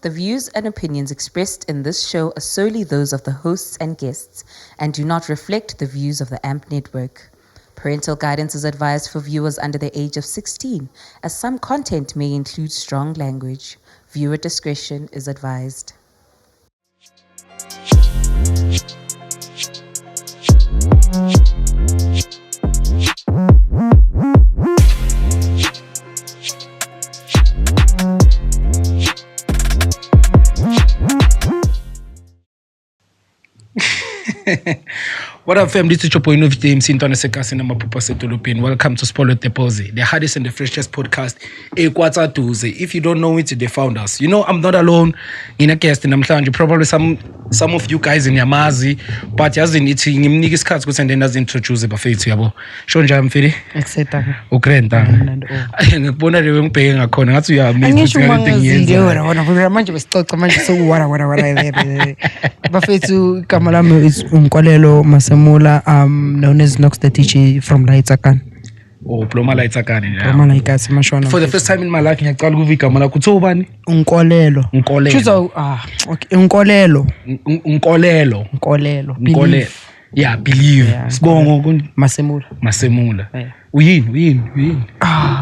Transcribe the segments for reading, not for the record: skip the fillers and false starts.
The views and opinions expressed in this show are solely those of the hosts and guests and do not reflect the views of the AMP network. Parental guidance is advised for viewers under the age of 16, as some content may include strong language. Viewer discretion is advised. What up, fam? This is your boy Novi James in Sekasi na Mapupa Setulupin. Welcome to Spoiled Deposit, the hardest and the freshest podcast. If you don't know it, they found us. You know, I'm not alone in a guest in Amhlanje. Probably some of you guys in Yamazi, but as in it's in niggas cards go send us introduce bafethu yabo. Shonja mfiri? Exeta. Ukrenta. Ngibona lewe ngibheke ngakhona ngathi uyamizwa ngale manje besixoxa manje sekuwara bafethu igama lami is Nkolelo Masemula, known as Nox the teacher from Laitsakane. Oh, Ploma Laitsakane. Ploma Laitsakane mashona. For the first time in my life ngiyaqala ukuva igama lakho kuthiwa ubani? Nkolelo. Okay, Nkolelo. Nkolelo. Yeah, believe. Sibongo Masemula. Uyini?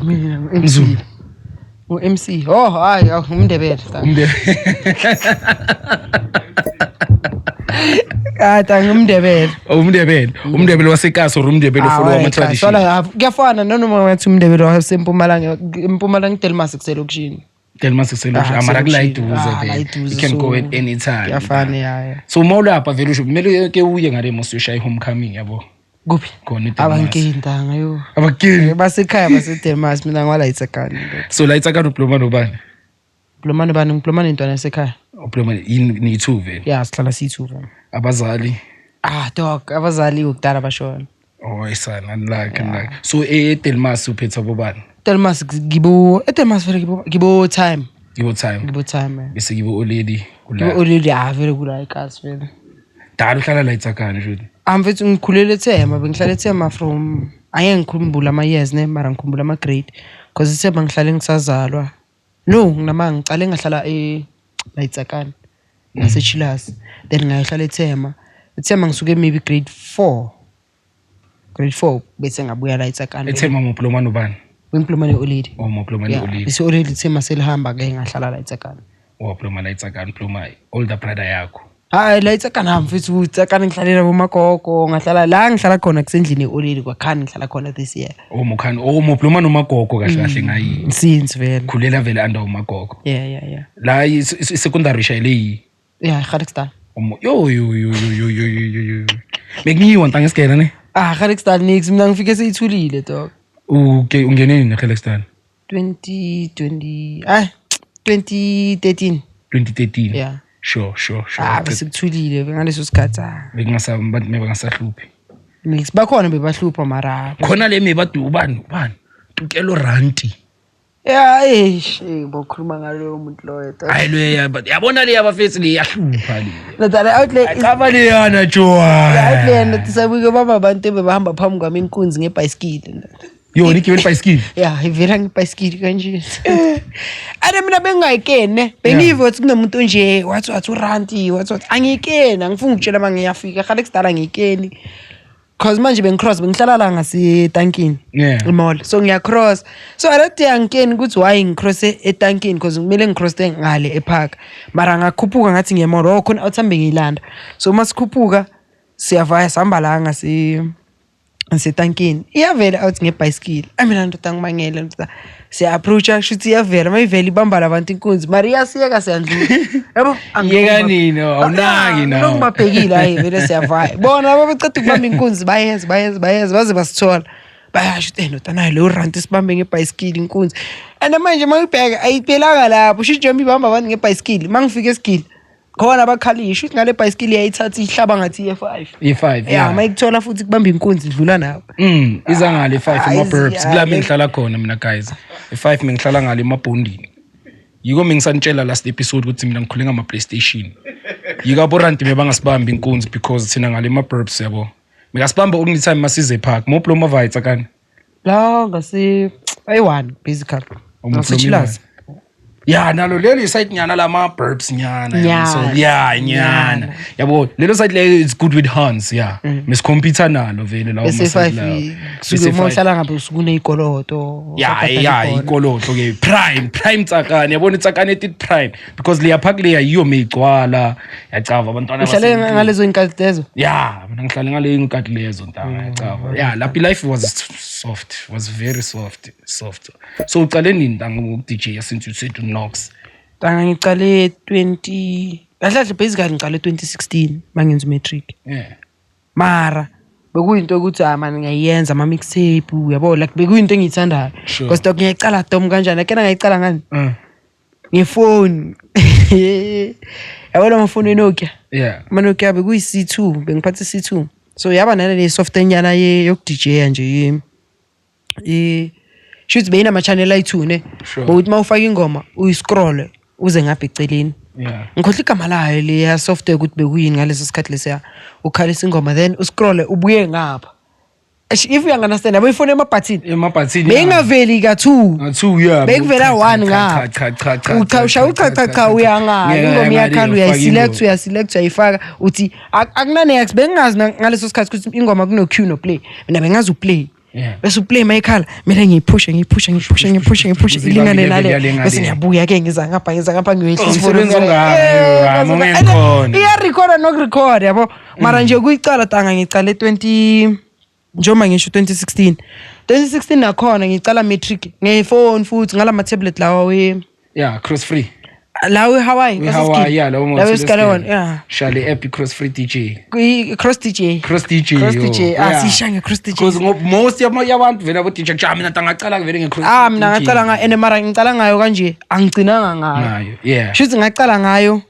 Mina MC. MC. Oh, hayi, umndebele. Umndebele waseKaso umndebele follow ama tradition. Kuyafana noma wathi umndebele waseMpumalanga, eMpumalanga Delmas kuselokishini. Amara kulayituze. You can go at any time. Kuyafana yeah. So mawula apha vele usho kumele ke uye ngale mososha homecoming yabo. Kuphi? Abankinda yo. Abakinda basekhaya baseDelmas mina ngwalaitsakane. So Laitsakane uploma nobani? Uploma intwana esekhaya. Uploma ni two vele. Yeah, sihlala si2 vele. Abazali dog abazali ukudala bashona. Oh isana like. So eDelmas uphetha bobani? Delmas eDelmas vele gibo time bese gibo oledi vele kula ikas vele dala uhlala Laitsakane futhi amfethu ngikhulele eThema bengihlala eThema from ngikhumbula ama years ne mara ngikhumbula ama grade because eThema ngihlale ngisazalwa nginamanga ngicale ngahlala Laitsakane ngaseChilas then ngahlala eThema ngisuke maybe grade 4 bese ngabuya Laitsakane eThema moploma nobani? Wemplomane Oledi. Oh, Moplomane Oledi. Bese Oledi Thema selihamba ke ngahlala Laitsakane. Oh, Ploma Laitsakane, Ploma older brother yakho. Laitsakane mfethu uTsakane ngihlalela bomagogo, ngahlala la ngihlala khona kusendlini eOledi kwakhani ngihlala khona this year. Oh, Moploma nomagogo kahle ngayi. Since vele. Khulela vele under umagogo. Yeah. La secondary shayile. Yeah, Gadekstan. Yo. Mekunyiwa ntangesikela ne? Gadekstan nix mina ngifike seyithulile dog. Okay, ungeneni neGadekstan? 2013. 2013. Yeah. Sure. Besikuthulile ngaleso sikhathi. Bengasahluphi. Mix bakhona bebahlupha mara. Khona le mebadu ubani? Tukelo ranti. Yeah, bokhuluma ngalo umuntu loyo. Hayi le yabona le yabafethu le yahlupha le. Ladala outlay. Akabale yana joa. Outlay ndisabuke baba abantu bebahamba phambi kwami inkunzi ngebhayisikili. Yo nikibele bicycle. Yeah, ivela ngebhayisikili kanje. Mina bengayikene. Bengive ukuthi kunomuntu nje wathi uranti, wathi angikene, angifuni ukutshela mangiyafika. Khale kudala ngikeni. Cause manje bengihlala la ngaseTankini. Mall. So ngiyacross. So already angikeni ukuthi why ngicross eTankini because kumele ngicross ngale epark. Mara ngakhuphuka ngathi ngiyemall khona awuthambe ngiyilanda. So masikhuphuka siyavaya sihamba la ngaseTankini. Iyavela out ngebhayisikili. Mina ndoda ngimangele ndoda. Siya approacha shuthi iyavela mayivela ibamba labantu inkunzi. Maria siyeka siyandlula. Yabo angiyeka nini awunaki nawo. Ngibabhekile hayi vele siyavaya. Bona babeceda ukubamba inkunzi bayenza baze basithola. Bayasho ndoda nayo le rant isibambe ngebhayisikili inkunzi. And manje mayibheka ayiphelanga lapho shijombi ibamba abantu ngebhayisikili. Mangifika esikili khona abakhalisha ukuthi ngale bhayisikili yayithatha ihlaba ngathi E5 yeah mayikuthola futhi kubamba inkunzi idlula nawo iza ngale E5 emaburbs kulami ngihlala khona mina guys E5 ngihlala ngale emabhondini yiko mengisantshela last episode ukuthi mina ngikhule ngama PlayStation yika boranti bebangasibamba inkunzi because thina ngale emaburbs yabo Mikasibamba only time masize park. Mo ploma vaitsa kani? La ngasi ayi1 basically. Ngasichilaza. Yeah, nalo lelo site nyana lama burps nyana. Nyana. So yeah, nyana. Yabo, lelo site le is good with hands, yeah. Miss computer nalo vele lawo bese masite 5 lawo. kusuke mohlala ngabe usukune ikoloto Yeah, ikoloto ke prime tsakane. Yabona itsakane ethi prime because leya park leya yiyo meyigcwala. Yacava abantwana uhlale ngalezo inkathi lezo. Yeah, mina ngihlale ngale inkathi lezo ntanga yacava. Yeah, lapha life was soft, was very soft. So ucale nini ntanga ngo DJ since you said to Knox? Tanga ngicale 20 kahle basically ngicale 2016 mangenza matric. Yeah. Mara bekuyinto ukuthi manje ngiyayenza ama mixtape uyabo like bekuyinto engiyithandayo. Sure. Because dog ngiyacala dom kanjani akena ngiyicala ngani? Ngefoni. Yabona amafoni Nokia. Yeah. Nokia bekuyi C2 bengiphatha C2. So yaba nale software nyana yok DJ nje shoot beyina ama channel ayi2 ne. Sure. Ukuthi mawufaka ingoma uyiscroll uze ngapha eceleni. Yeah. Ngikhohle igama layo le ya software ukuthi bekuyini ngaleso sikhathi lesiya ukhalisa ingoma then uscroll ubuye ngapha. If you understand yabo ifone Emabhathini. Bengaveli ka2. Nga2 yeah. Bekuvela 1 ngapha. Cha uyanga ingoma yakhanda uyaselect uyayifaka uthi akunane ex bengazi ngaleso sikhathi ukuthi ingoma kuno cue no play. Mina bengazi uplay. Yeah. Bese uplay mayikhala mina ngiyiphusha ilingane nale bese ngiyabuya ke ngiza ngapha iya record no record yabo mara nje kuyicala tanga ngicale 20 njoma ngisho 2016 nakhona ngicala matric ngefone futhi ngala tablet lawa yeah cross free lawe Hawaii yeah lawo lawe skalawan yeah shali epic cross free DJ cross DJ asishange cross DJ because most yabantu vela bo DJ mina tangacala vele ngecross mina ngacala nga mara ngicala ngayo kanje angigcinanga ngayo yeah shuthi ngacala ngayo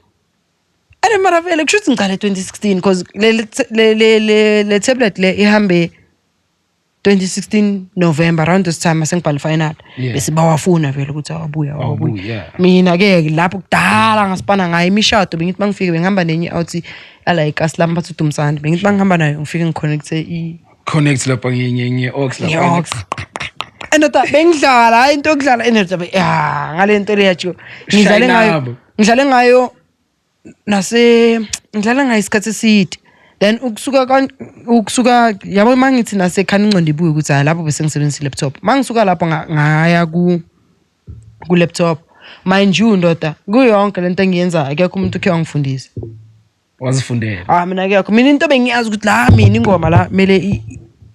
mara vele kushuthi ngicale 2016 because le tablet le ihambe 2016 November around this time asengibhala final bese bawafuna vele ukuthi awabuya mina ke lapho kudala ngasipana ngayo imishado bengithi mangifike bengihamba nenye outhi ala eKaslamba bathu Dumsandi bengithi mangihamba nayo ngifike ngiconnect lapha ngenye aux lapha enota bengidlala into okudlala enota ngalento le yacho ngidlale ngayo ngidlala ngayo isikhathi eside then ukusuka yabo mangithi nasekhani ingqondo ibuye ukuthi lapho bese ngisebenzisa laptop mangisuka lapho ngaya ku laptop mind you ndoda kuyonke lento engiyenza akekho umuntu okhe wangifundisa wazifundela mina akekho mina into bengiyazi ukuthi la mina ingoma la mele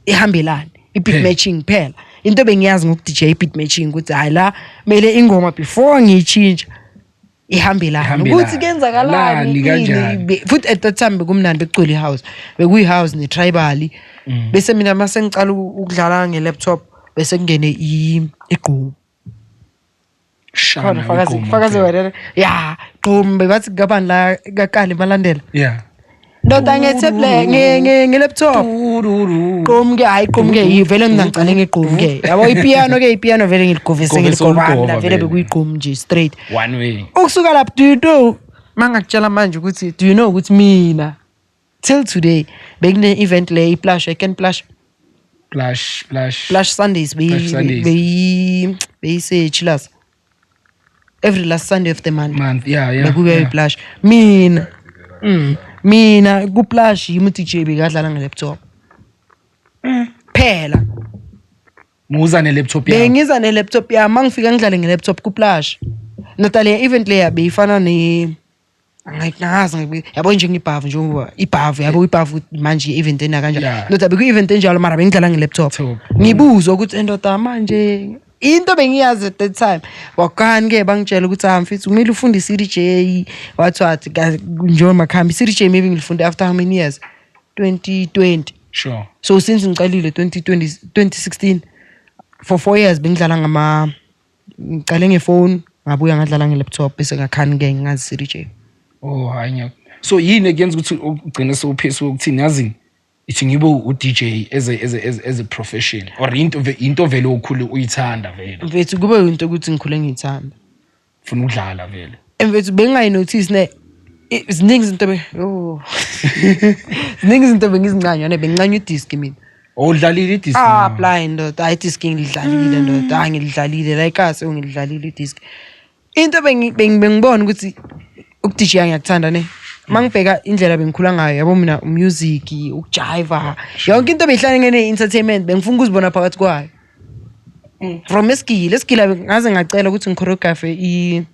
ihambelane beat matching phela into bengiyazi ngoku DJ beat matching ukuthi hayi la mele ingoma before ngiyichinja ihambelana ukuthi kenzakalani kanjani futhi at that time bekumnandi becule house bekuyi house ne tribal bese mina mase ngicala ukudlala ngelaptop bese kungene igqomu shana fakaze wena yeah gqomu bathi ngabani la kakali balandela yeah ndoda ngetablet ngelaptop gqomu ke hayi gqomu ke ivele mina ngicale ngegqomu ke yabo ipiano vele ngiligovese ngiligovana vele bekuyigqomu nje straight one way ukusuka lapho do you know mangakutshela manje ukuthi do you know ukuthi mina till today bekune event le iplash I can plash Sundays be say chillers every last Sunday of the month yeah bekuya iplash mina ku plash yimi DJ bekadlala ngelaptop phela muza nelaptop yakho bengiza nelaptop ya mangifika ngidlale ngelaptop ku plash notale event le yabe ifana ne angayinazi yabo nje ngibhavu njengoba ibhavu yabo ibhavu manje event ena kanjalo notabe ku event enjalo mara bengidlala ngelaptop ngibuza ukuthi endoda manje into bengiyazi at that time wakani ke bangitshela ukuthi mfethu kumele ufunde CDJ wathi njengoba makhambi CDJ maybe ngilifunde after how many years 2020 sure so since ngicalile 2016 for 4 years bengidlala ngicale ngefone ngabuya ngadlala ngelaptop bese ngakhani ke ngazi CDJ hanya so yini kuyenza ukuthi ugcine sewuphezulu ukuthini yazi ithi ngibe uDJ as a profession or into vele okhulu uyithanda vele mfethu kube into ukuthi ngikhule ngiyithanda ufuna ukudlala vele mfethu bengayi notice ne ziningi izinto ziningi izinto bengizincanywa ne bengincanywa idisk mina udlalile idisk blind ndoda disc ngidlalile ndoda ngidlalile like ase ngidlalile idisk into bengibona ukuthi ukudj ngiyakuthanda ne mangibheka indlela bengikhula ngayo yabo mina music ukujiva yonke into beyihlangene entertainment bengifuna ukuzibona phakathi kwayo from eskile ngaze ngacela ukuthi ngichoreographe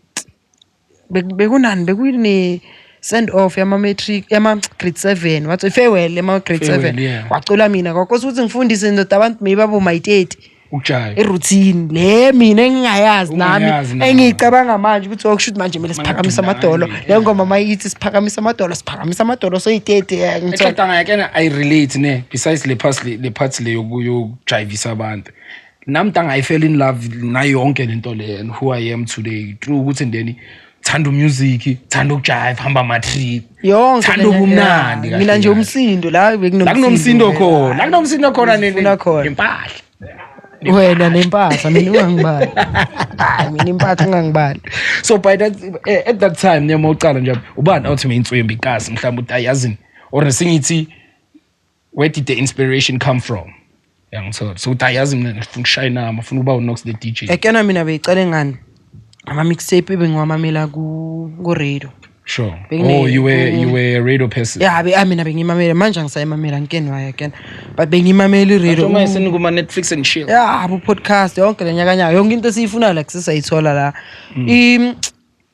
bekunani bekuyini send off yama matric yama grade 7 wathi farewell yama grade 7 wacula mina kwakosa ukuthi ngifundise ndoda abantu maybe abo my 30 ujayi iroutine le mina engingayazi nami engicabanga manje ukuthi okushuthi manje kumele siphakamisa amadolo le ngoma mayithi siphakamisa amadolo so i30 ngicela ngayakena I relate ne besides le parts le yokujivisa abantu namtanga I fell in love na yonke lento le and who I am today true ukuthi ndeni thanda music thanda ukujive hamba ama trip yonke thanda ubumnandi mina nje umsindo la bekunomsindo khona nempahla wena nempahla mina ungangibali mina impahla ungangibali so by that at that time noma uqala nje ubani awuthi meintswembi kasi mhlawumbe uthi ayazini or singithi where did the inspiration come from yangithola so uthi ayazi mina ngifuna ukushayina ngifuna ukuba uNox the DJ ekena mina beyicela ngani ama mixtape bengwamamela ku radio sure you were a radio person yeah mina bengimamela manje angisayimamela nkenwa again but bengimamela radio uma esini kuma Netflix and chill yeah abo podcast yonke lenyakanya yonke into esiyifuna la kusayithola la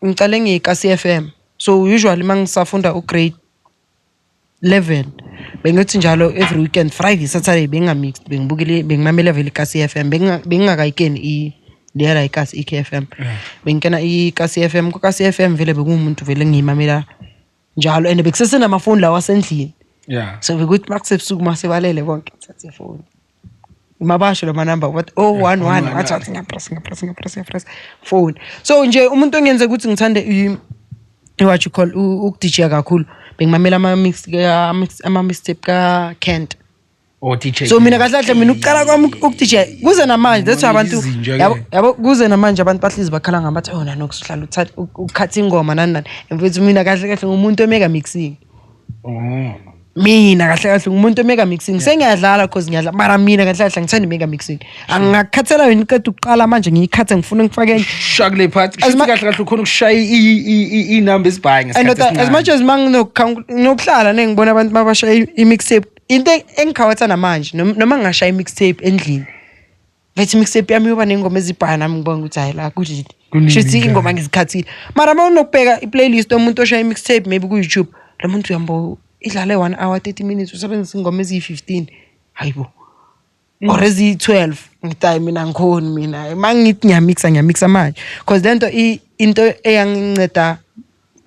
ngicale ngikasi FM so usually mangisafunda ugrade 11 bengithi njalo every weekend Friday Saturday bengamixed bengibukile bengimamela vele kasi FM bengingakayikeni lera ikasi iKFM bengena ikasi FM ku kasi FM vele bekumuntu vele ngiyimamela njalo and bekusese namafoni la wasendlini yeah so bekuthi makusebusuku masebalele bonke thathe phone imabasho la number what 011 wathi ngapress phone so nje umuntu ongenze ukuthi ngithande what you call ukudj kakhulu bengimamela ama mixtape ka Kent DJ so mina kahle mina ukuqala kwami ukudj kuze namanje that's abantu yabo kuze namanje abantu bahlizi bakhala ngabathi oh nanox uhlala uthatha ukhatha ingoma nani mfethu mina kahle ngumuntu omega mixing mina kahle ngumuntu omega mixing sengiyadlala because ngiyadlala mara mina kahle ngithanda mega mixing angakhathela wena iqeda uqala manje ngiyikhatha ngifuna ngifake shakule part kahle ukhona ukushaya inamba esibhayi ngesikhathi as much as nokuhlala ngibona abantu mabashaya imixtape into engikhawathana namanje noma ngashaya imixtape endlini vethi mixtape yami yoba nengoma ezibhaya nami ngibona ukuthi hayi la kuthi shithi ingoma ngizikhathile mara mawunokubheka iplaylist omuntu oshaya imixtape maybe ku YouTube lo muntu uyambo idlale 1 hour 30 minutes usebenzisa ingoma ezi15 hayibo or ezi12 ngithayi mina ngikhona mina mangithi ngiyamixa manje because lento into eyanginceda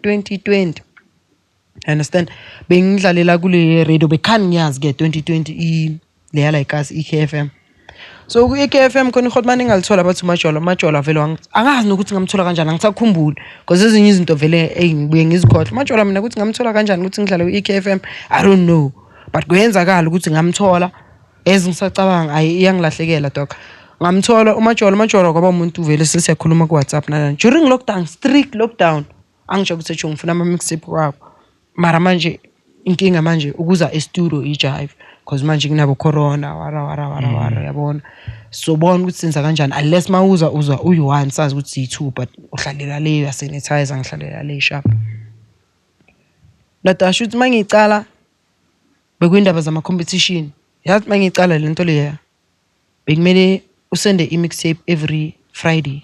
2020 understand bengidlalela kule radio bekhani ngiyazi ke 2020 leya like us iKFM so ku iKFM khona iHotman engalithola bathi majola vele angazi nokuthi ngamthola kanjani angisakhumbuli because ezinye izinto vele engibuye ngizikhohle majola mina ukuthi ngamthola kanjani ukuthi ngidlale kuiKFM I don't know but kuyenzakala ukuthi ngamthola ezingisacabanga iyangilahlekela doc ngamthola umajola kwaba umuntu vele sesiyakhuluma ku WhatsApp nana during lockdown strict lockdown angisho ukuthi ngifuna ama mixtape wakho mara manje inkinga manje ukuza e-studio ijive because manje kunabo corona wara yabona so bona ukuthi senza kanjani unless mawuza uyi1 sazi ukuthi yi2 but uhlalela leyo ya sanitizer ngihlalela le sharp lata shoot mangicala bekuyindaba zama competition yathi mangicala lento leya bekumele usende i-mixtape every Friday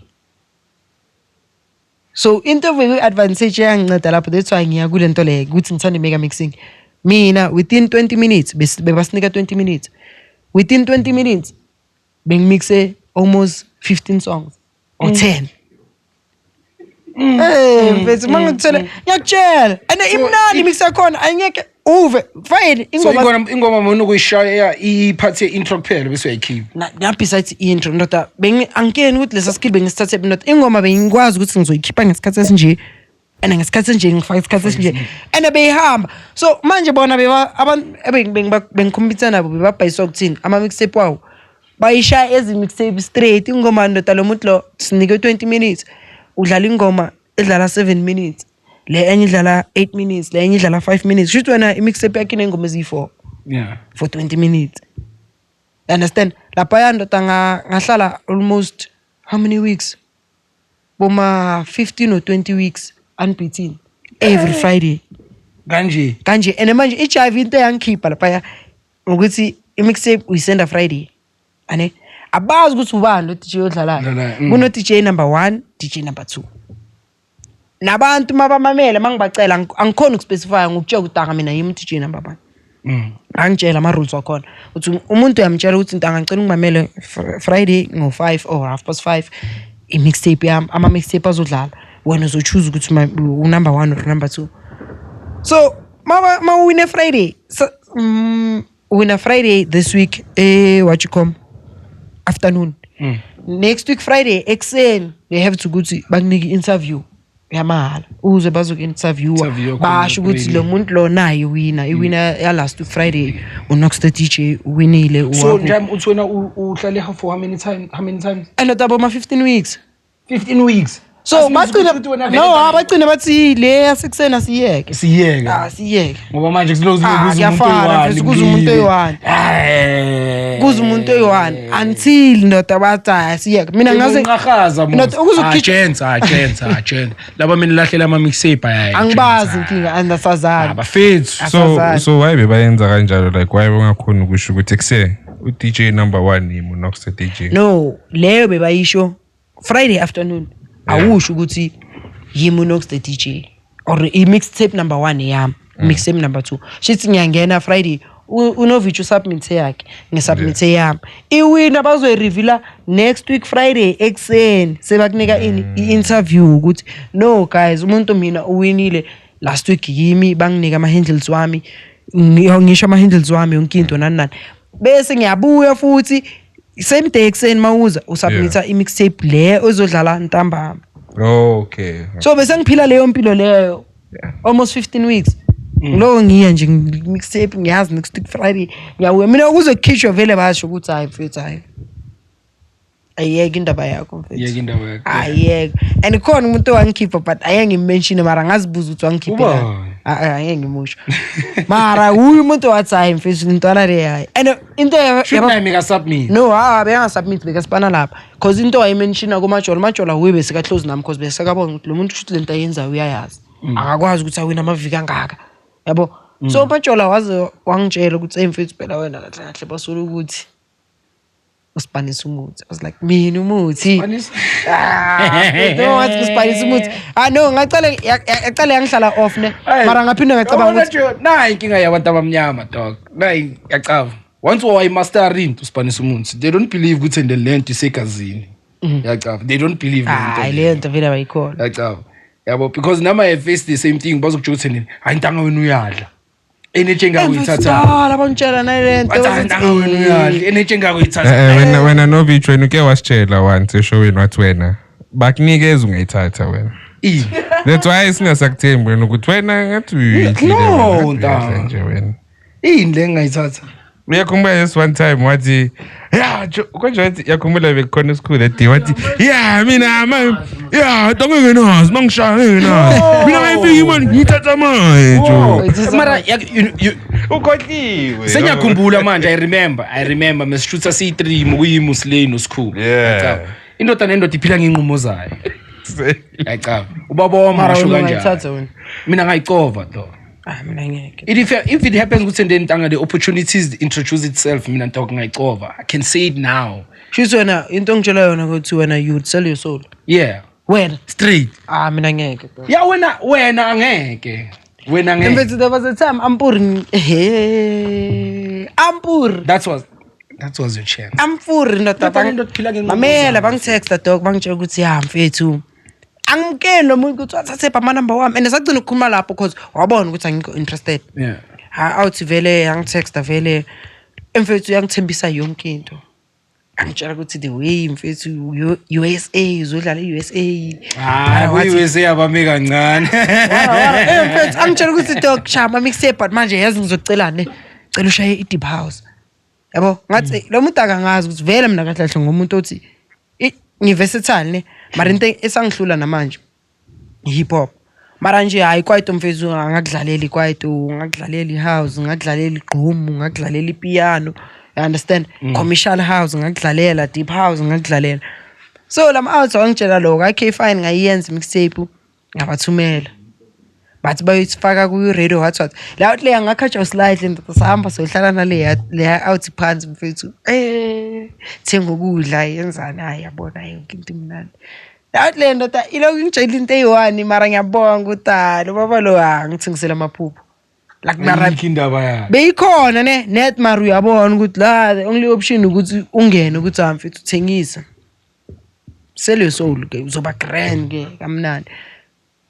so interview advantage yanginceda lapho that's why ngiya kule nto le ukuthi ngithanda mega mixing mina within 20 minutes bebasinika 20 minutes within 20 minutes bengimixe almost 15 songs or 10 mfethu mangithela ngiyakutshela and imnandi mixa khona ayingeke uve fine ingoma mona ukuyishaya iphathi intro kuphela bese uyayikhipha na besides intro nota angikeni ukuthi lesa skill bengisithathe nota ingoma bengikwazi ukuthi ngizoyikhipha ngesikhathi esinje and ngesikhathi esinje ngifaka isikhathi esinje and beyihamba so manje bona beba abantu bengikhompitha nabo bebabhayisa ukuthini ama mixtape wawo bayishaya ezi mixtape straight ingoma nota lo muntu lo sinike 20 minutes udlala ingoma edlala 7 minutes le enye idlala 8 minutes le enye idlala 5 minutes shoot wena imixtape yakhe nengoma ezi4 yeah for 20 minutes understand lapha yando ngahlala almost how many weeks boma 15 or 20 weeks unbeaten every Friday Kanje. and manje i-HIV into yangikhipha lapha ukuthi i-mixtape uyisenda Friday ane abazi ukuthi ubani lo DJ odlalayo kuno DJ number 1 DJ number 2 nabantu mabamamela mangibacela angikhona ukuspecify ngokutshela ukuthi mina yimi DJ number 1 angitshela ama rules wakhona uthi umuntu uyamtshela ukuthi into angicela ngimamele Friday ngo5 or 5:30 i-mixtape yami ama mixtape azodlala wena uzochoose ukuthi number 1 or number 2 so ma win a Friday so win a Friday this week what you come afternoon next week Friday exen they have to go to bakunike interview yamahala uze bazoku interview basho ukuthi lo muntu lo naye iwina ya last week Friday uNox the DJ winile so njam uthi wena uhlale for how many times and about 15 weeks 15 weeks so abagcina bathi le yasekusena siyeke ngoba manje kuzokuza umuntu oyi-1 until ndoda bathi siyeke mina ngaze ngiqhaza agents laba mina lahlela ama mixtape angibazi inkinga andasazana abafethu so why bebayenza kanjalo like why bengakhona ukusho ukuthi ekuse uDJ number 1 yimo Nox the DJ no leyo bebayisho Friday afternoon awusho ukuthi yimi Nox the DJ or i-mixtape number 1 yami mixtape number 2 shithi ngiyangena Friday unovich usubmit yakhe ngisubmit yami iwina bazoyi-reveala next week Friday exen sebakunika i-interview ukuthi no guys umuntu mina uwinile last week yimi banginika ama-handles wami ngisho ama-handles wami yonke into nani bese ngiyabuya futhi same day exen mawuza usubmita i-mixtape le ozodlala ntambama okay so bese ngiphila leyo mpilo leyo almost 15 weeks lo ngiya nje mixtape ngiyazi next week Friday ngiyawe mina ukuzokhishwa vele basho ukuthi hayi mfethu hayi ayeke indaba yakho mfethu ayeke and khona umuntu wangikhipha but ayenge mention mara ngazibuza ukuthi wangikhipha ayenge musho mara uyu umuntu wathi hayi mfethu intwana le hayi and into yami submit no benga submit bekasipana lapha because into wayimenshina kumajola webe sika close nami because bese kabona ukuthi lo muntu kusho lento ayenza uyayazi akakwazi ukuthi awina amaviki angaka yabo so umajola waze wangitshela ukuthi emfethu phela wena kahle basolo ukuthi uspanisa umuthi. I was like, mina umuthi. No, wathi uspanisa umuthi. No, ngacala yangihlala off ne. Mara ngaphinda ngacabanga ukuthi nayi inkinga yabantu abamnyama dog. Nayi yacava. Once wayimastering to spanisa umuthi, they don't believe ukuthi in the land isegazini. Yacava. They don't believe that. Hayi le nto vele bayikhola. Yacava. Yabo because nama I face the same thing bazokuthi ukuthi hayi intanga wena uyadla. Enethenga uyithatha abangitshela nalento enethenga uyithatha wena Novich wena uke wasitshela once eshowini wathi wena bakunikeza ungayithatha wena that's why singasakuthembi wena ukuthi wena ngathi uyidlile nje wena le ngayithatha uyakhumbula yes one time wathi konje wathi yakhumbula bekukhona school edi wathi mina dongeke nazi mangishaya na mina ngayifika imali ngithatha manje mara ukhohliwe senyakhumbula manje I remember mesishutha C3 mukuyimusle no school indoda nendoda iphila ngenqumo zayo yacaba ubaba wami asho kanjani mina ngayicova though mina ngeke if it happens ukuthi ndentanga the opportunities introduce itself mina nto ngayicova I can say it now shizo wena into ngitshela yona ukuthi wena you sell your soul wena straight mina ngeke ya wena angeke wena ngeke mfethu there was a time ampur that was your chance ampur mamela bangitexta dog bangitshela ukuthi mfethu angimkeni lo muntu ukuthi wathathe ama number wami and sagcina ukukhuluma lapho because wabona ukuthi angikho interested awuthi vele yangitexta vele mfethu yangithembisa yonke into angitshela ukuthi the way mfethu USA uzodlala USA USA abame kancane mfethu angitshela ukuthi dog chama mixtape but manje yazi ngizocelane cela ushaye i-deep house yabo ngathi lo muntu akangazi ukuthi vele mina kahle kahle ngomuntu othi versatile ne mara into esangihlula namanje hip hop mara nje hayi kwaito mfethu ngakudlalela kwaito ngakudlalela house ngakudlalela igqomu ngakudlalela piano you understand commercial house ngakudlalela deep house ngakudlalela So lama out wangitshela lo okay fine ngayenza mixtape ngabathumela. Bathi bayifaka ku radio wathi la out le ngakhatsha slightly ngisahamba sohlala nale out phansi mfethu thenga ukudla yenzani hayi yabona yonke into imnandi la out le ndoda iloku ngitshela into eyi1 mara ngiyabonga utalo baba lo ngithengisela amaphupho la kumara indaba yakhe beyikhona net mara uyabona ukuthi la only option ukuthi ungene ukuthi mfethu uthengisa sell your soul ke uzoba grand ke kamnandi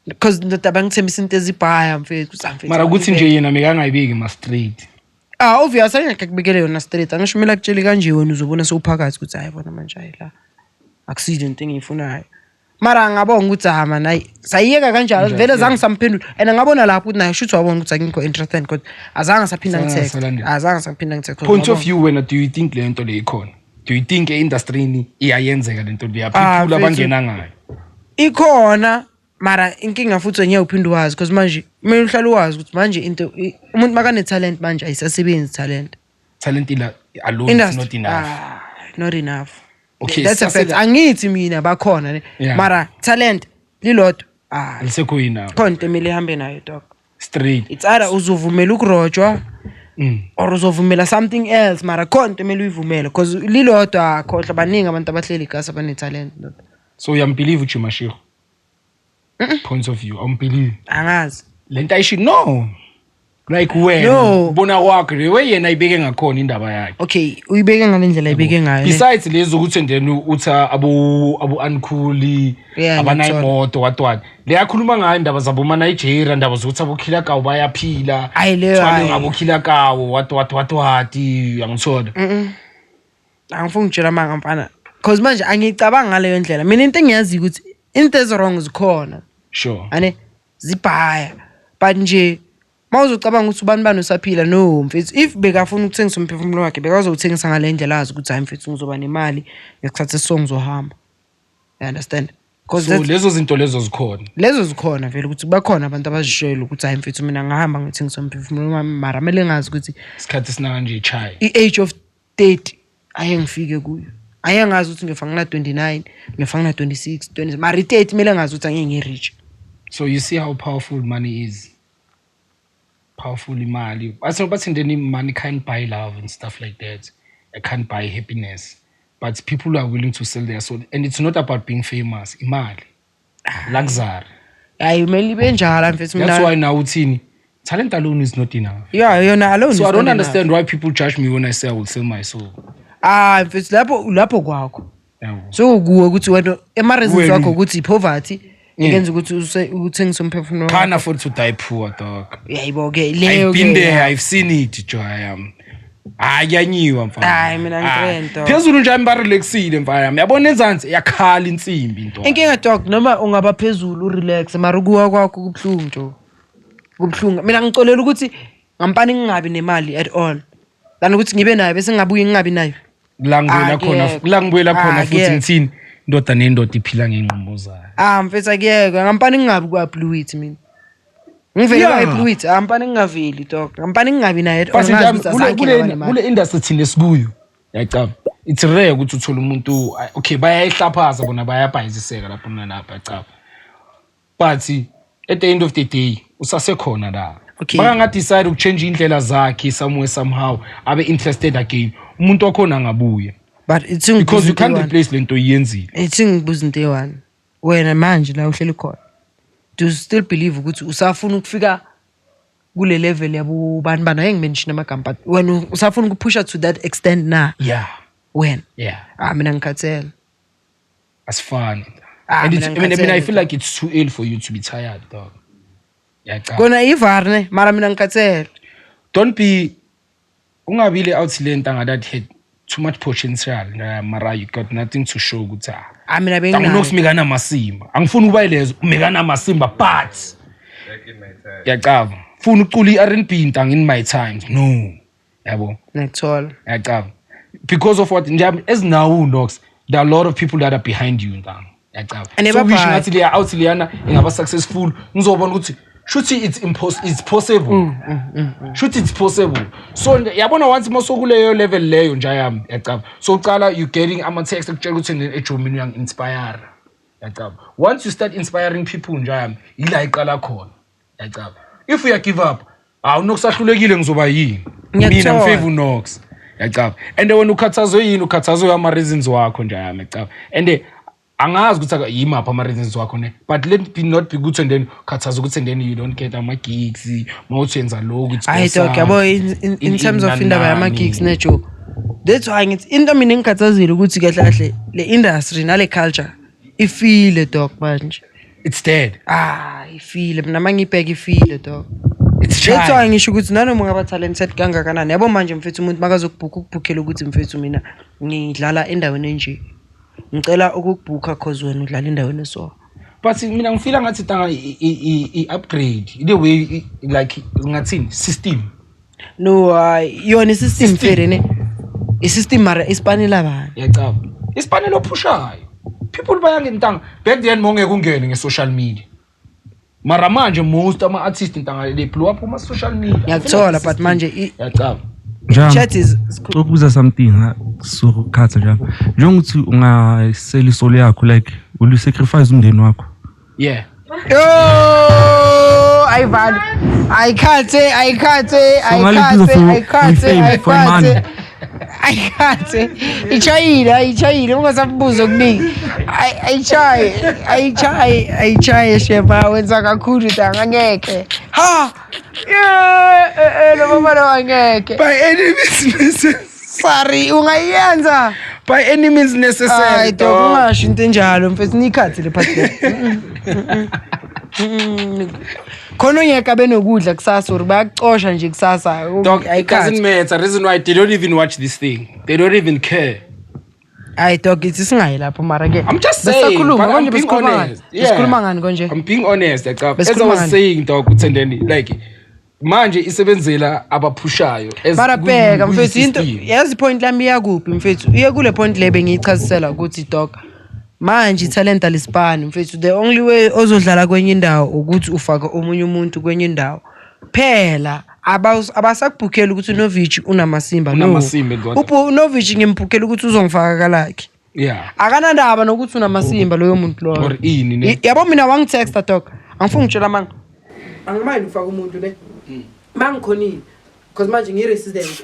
because ndoda bangithembisa into ezibhaya mfethu mara ukuthi nje yena mekangayibiki ma street obvious ayengakubekele yona straight angisho mina kutshela kanje wena uzobona sewuphakathi ukuthi hayi bona manje hayi la akuside into engiyifunayo mara ngabonga ukuthi man hayi sayiyeka kanjalo vele zange samphendula and ngabona lapho ukuthi naye shothi wabona ukuthi akingikho interested because azange saphinda ngitext point of view wena do you think le nto le ikhona do you think industry iyayenzeka le nto le people abangena ngayo ikhona mara inkinga futhi wenye uphinde wazi because manje kumele uhlale wazi ukuthi manje into umuntu makane talent manje ayisasebenzi talent ila alone is not enough not enough okay that's a fact angithi mina bakhona mara talent lilodwa lisekho yina khona emile ihambe nayo dog straight it's either uzovumela ukurojwa or uzovumela something else mara khona emile uyivumele because lilodwa khohla baningi abantu abahleli igasa bane talent so uyambelieve uJumashiro points of view believe angazi lento ayishi no like wena bona kwakhe lewe yena ibeke ngakhona indaba yakhe okay uyibeke ngalendlela ibeke ngayo besides lezo ukuthi then utha abu uncool abanayimoto watwani le yakhuluma ngayo indaba zabo Nigeria indaba zokuthi abokhila kawo bayaphila ayile ngabokhila kawo wati angithola angifuni ukutshela manga mfana because manje angicabanga ngaleyo ndlela mina into engiyazi ukuthi into ezwrong zikhona sure ane zibhaya but nje mawuzocabanga ukuthi ubani usaphila no mfethu if bekafuna ukuthengisa umphefumulo wakhe bekazowuthengisa ngale ndlela azi ukuthi hayi mfethu ngizoba nemali ngesikhathi sesongizohamba you understand because lezo zinto lezo zikhona vele ukuthi bakhona abantu abazishela ukuthi hayi mfethu mina ngahamba ngithengisa umphefumulo wami mara mele ngazi ukuthi isikhathi sina kanje chai i-age of 30 ayengifike kuyo ayengazi ukuthi ngifanga na 29 ngifanga na 26 20 mara 30 mele ngazi ukuthi angeke ngireach. So you see how powerful money is. Powerful imali. But money can't buy love and stuff like that. It can't buy happiness. But people are willing to sell their soul. And it's not about being famous. Imali. Luxury. That's why now uthini. Talent alone is not enough. Yeah, you're not alone. So I don't understand why people judge me when I say I will sell my soul. Mfethu lapho kwakho. So kuwe ukuthi wena emareasons wakho ukuthi poverty ngenza ukuthi uthengisa umphefumulo. Can't afford to die poor dog. Yayibo ke leyo. I've been there, I've seen it, Joy. Ayanyiwa mfana. Hayi mina ngikrento. Phezulu nje imbarelexile mfana. Uyabona ezansi yakhala insimbi into. Inkinga dog noma ungaba phezulu urelax mara kuwa kwakho kubhlungu nje. Kubhlunga. Mina ngicolela ukuthi ngampani ngingabi nemali at all. Lana ukuthi ngibe nayo bese ngabuye ngingabi nayo. Langibuyela khona futhi ngithini indoda nendoda iphila ngenqomo zayo. Mfethu akuyeke ngampani ngingabi kwa Blueit mina. Ngivele kwa Blueit ngampani ngingaveli dog. Ngampani ngingabi nayo at all. Kule industry thina esikuyo. Yacaba. It's rare ukuthi uthola umuntu okay bayayihlaphaza bona bayabhayiziseka lapho nalapha yacaba. But at the end of the day usasekhona la. Banga decide ukchange indlela zakhe somewhere somehow abe interested again. Umuntu wakhona ngabuye. But it's because you can't replace lento yenzile. It's ngibuza into eyi1. Wena manje la uhleli khona. Do you still believe ukuthi usafuna ukufika kule level yabo bana engimention amagama but when usafuna ukupusha to that extent na? Yeah. When? Yeah. Mina ngikhathele. That's fun. And I feel like it's too early for you to be tired dog. Yeah. Kona ivarne mara mina ngikhathele. Don't be ungabile out lenta nga that had too much potential mara you got nothing to show ukuthi mina bengazi anginomekana masimba angifuni ukuba lezo umekana masimba but back in my time yacaba funa ucula iR&B intang in my times no yabo ngithola yacaba because of what as now Nox there are a lot of people that are behind you intang yacaba so wish ngathi le out liyana ingaba successful ngizobona ukuthi Shuthi it's possible. Shuthi it's possible. So yabona once mosokuleyo level leyo nje yami yacaba. So uqala you getting ama text ekutshela ukuthi ejomini uyang inspire. Yacaba. Once you start inspiring people nje yami ila iqala khona. Yacaba. If you give up, awunokusahlulekile ngizoba yini. Mina mfavor Knox. Yacaba. And when ukhathazwe yini ukhathazwe ama reasons wakho nje yami yacaba. And angazi ukuthi yimapha ama reasons wakho ne, but let be not be good and then khathaza ukuthi and then you don't get ama gigs mawuthenza lokho it's I talk yabo in terms of indaba yama gigs nejo. That's why ngithi into mina ngikhathazile ukuthi kahle kahle le industry nale culture ifile dog manje. It's dead. Ifile mina mangibheka ifile dog. It's that's why ngisho ukuthi nanoma ngaba talented kangakanani yabo manje mfethu umuntu makazokubhukhela ukuthi mfethu mina ngidlala endaweni enje. Ngicela ukubhuka cause wena udlala endaweni so. But mina ngifila ngathi tanga i-upgrade the way like ngathini system. No yona system fair ne. I-system mara ispanela bani. Yacaba. Ispanela ophushayo. People bayanga intanga back then mongeke ungene nge-social media. Mara manje most ama artists intanga they blow up on social media. Ngiyakuthola but manje yacaba. Chat is ukubuza something so khatha njalo njengokuthi ungaseli isolo yakho like will you sacrifice umndeni wakho? Yeah. Ivan I can't say ichayile ungasabuza okuningi ayichaye shepa wenza kakhulu tanga ngeke ha lo mama wangeke By any means necessary. Ungayenza By any means necessary. Ungasho into enjalo mfethu nikhathi le phathi. Khona onyeka benokudla kusasa uri bayakucosha nje kusasa. Dog, it doesn't matter. Reason why they don't even watch this thing. They don't even care. Dog ithi singayi lapho mara ke. I'm just saying, but I'm being honest. Sikhuluma ngani konje? I'm being honest. As I was saying, dog, uthendeni like manje isebenzela abaphushayo mara bheka mfethu into yazi point lami yakuphi mfethu iye kule point lebe ngiyichazisela ukuthi dog manje talent alispan mfethu the only way ozodlala kwenye indawo ukuthi ufake omunye umuntu kwenye indawo phela abasakubhukhela ukuthi Novich unamasimba Novich ngimbukhela ukuthi uzongifaka kalakhe akanandaba nokuthi unamasimba loyo muntu lo or ini ne yabo mina wangitexta dog angifuni ngitshela manga angimali ufaka umuntu le mangikhonile because manje ngiresident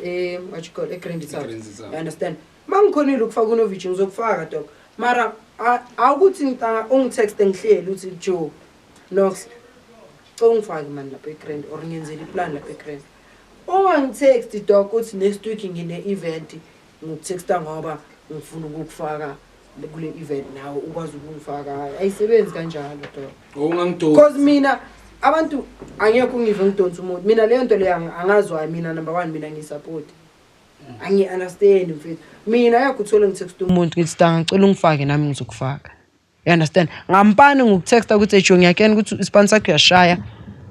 what you call eCredit South you understand mangikhonile ukufaka uNovich ngizokufaka dog mara awukuthi ngitanga ungitexte ngihleli uthi Joe Knox ungifake man lapha eCredit or ngiyenzela iplan lapha eCredit ungangitext dog uthi next week ngine event ngikutexta ngoba ngifuna ukufaka kule event nawe ukwazi ukungifaka ayisebenzi kanjalo dog ungangidonsi because mina abantu angekho ngive ngidonsa umuntu mina leyo nto le angazwa mina number 1 mina ngisupport angi understand mfethu mina yakuthola ngitext umuntu ngithi stanga ngicela ungifake nami ngizokufaka you understand ngampani ngikutexta ukuthi ejo ngiyakena ukuthi isponsor sakho yashaya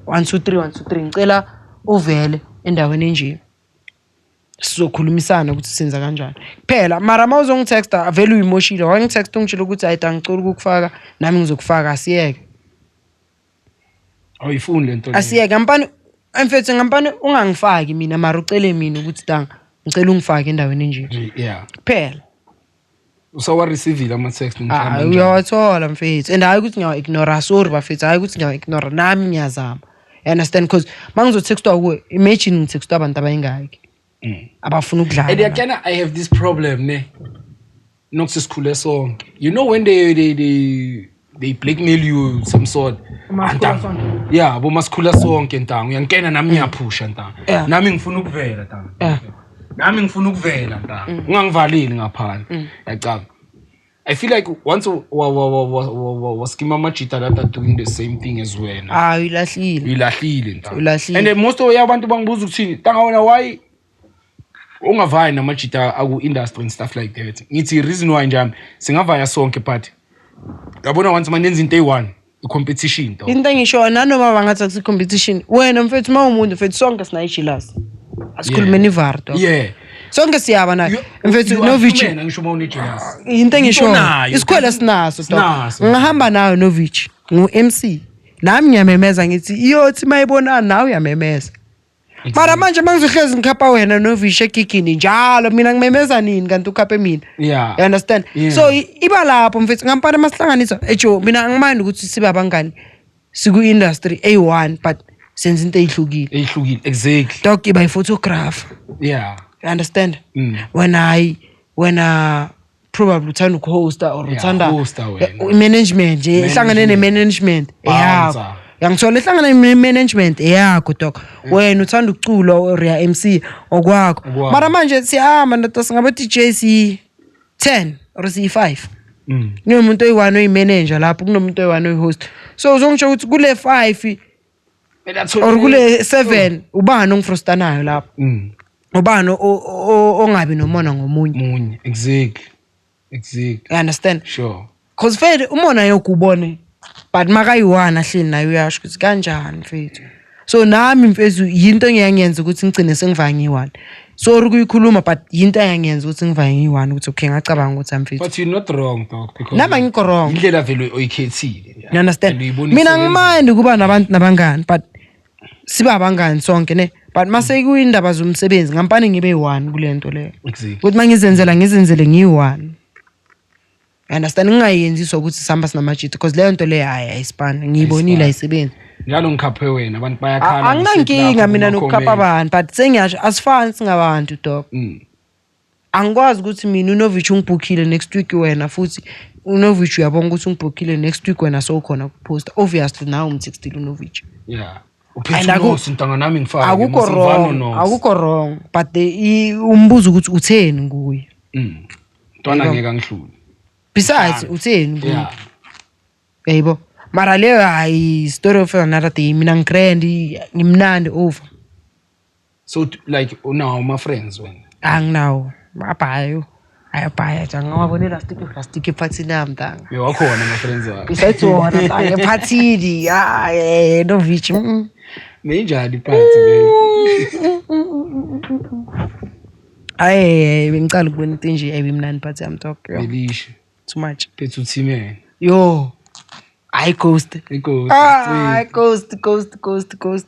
1 2 3 ngicela uvele endaweni enje sizokhulumisana ukuthi senza kanjani phela mara mawuzongitexta vele uyimoshile wangitexta ungitshela ukuthi ayita ngicela ukufaka nami ngizokufaka asiyeke awuyifuni lento asiyeke ngampani mfethu ngampani ungangifaki mina mara ucele mina ukuthi tanga ngicela ungifake endaweni enje yeah phela usawa receive ama text ngicela uyawathola mfethu and hayi ukuthi ngiyawa ignore sorry bafethu hayi ukuthi ngiyawa ignore nami ngiyazama you understand because mangizotextwa kuwe imagine ngitextwa abantu abayingaki abafuna ukudlala and again I have this problem ne nokusikhule sonke you know when they blackmail you some sort yeah bo masikhula sonke ntango uyangena nami ngiyaphusha ntango nami ngifuna ukuvela ntango nami ngifuna ukuvela ntango ungangivaleli ngaphandle yacaba I feel like once was skima machita that are doing the same thing as well uyilahlile ntango and most of yabantu bangibuza ukuthini tanga wena why ungavaya namachita aku industry and stuff like that ngithi reason why njami singavaya sonke but yabona once manenza into eyi1 i-competition to into engisho nanoma bangathi akusi competition wena mfethu mawumuntu mfethu sonke sinayishilasi asikhulume nivarto yeah sonke siyaba nayo mfethu Novich ngisho mawunejealous into engisho isikhwele sinaso ngahamba nayo Novich ngu MC nami ngiyamemeza ngithi iyothi mayibona nawe uyamemeza mara manje mangizohlezi ngikhapha wena novishe egigini njalo mina ngimemeza nini kanti ukhaphe mina Yeah. you understand so iba lapho mfethu ngampana masihlanganisa ejo mina ngimandi ukuthi sibe abangani siku industry A1 but senze into eyihlukile exactly dog iba photographer yeah you understand when I probably uthanda ukuhosta or uthanda management nje ihlangane ne-management yakho yangithola ihlangane ne-management yakho dog wena uthanda ukucula or ya MC okwakho mara manje siyahamba ndoda singabe DJ C10 or C5 kunomuntu oyi-1 oyi-manager lapho kunomuntu oyi-1 oyi-host so uzongisho ukuthi kule 5 or kule 7 ubani ongifrustanayo lapho ubani ongabi nomona ngomunye exactly you understand sure cause vele umona yokubone but makayi-1 ahleli naye uyasho ukuthi kanjani mfethu so nami mfethu yinto engiyangenza ukuthi ngigcine sengiva ngiyi-1 sorry kuyikhuluma but yinto engiyangenza ukuthi ngiva ngiyi-1 ukuthi okay ngacabanga ukuthi amfethu but you're not wrong dog because nama ngikho wrong indlela vele oyikhethile you understand mina ngimandi kuba nabantu nabangani but siba abangani sonke ne but mase kuyindaba zomsebenzi ngampani ngibe 1 kule nto leyo ukuthi mangizenzele ngiyi-1 understand ngingayenziswa ukuthi sihamba sinamajiti because leyo nto leyo hayi ayisipani ngiyibonile ayisebenzi njalo ngikhaphe wena abantu bayakhala anginankinga mina nokukhapha abantu but sengiyasho asifani singabantu dog angikwazi ukuthi mina uNovich ungibhukhile next week wena futhi uNovich uyabonga ukuthi ungibhukhile next week wena sowukhona kuposta obviously now umtextile uNovich yeah uphethulose intanga nami ngifake akukho wrong but umbuzo ukuthi utheni nguye ntwana ngeke angihlule besides utheni nguye yebo mara leyo hayi story of another day mina ngimnandi over so like now my friends when anginawo abhayo ayabhaya ngawabonela plastic ephathini yami ntanga bewakhona my friends wakho besides wona ntanga ephathini Novich Menjani phansi baby bengicala ukubona into nje ayibimnandi phansi yami talk belisho too much phethu uthimene yo I ghost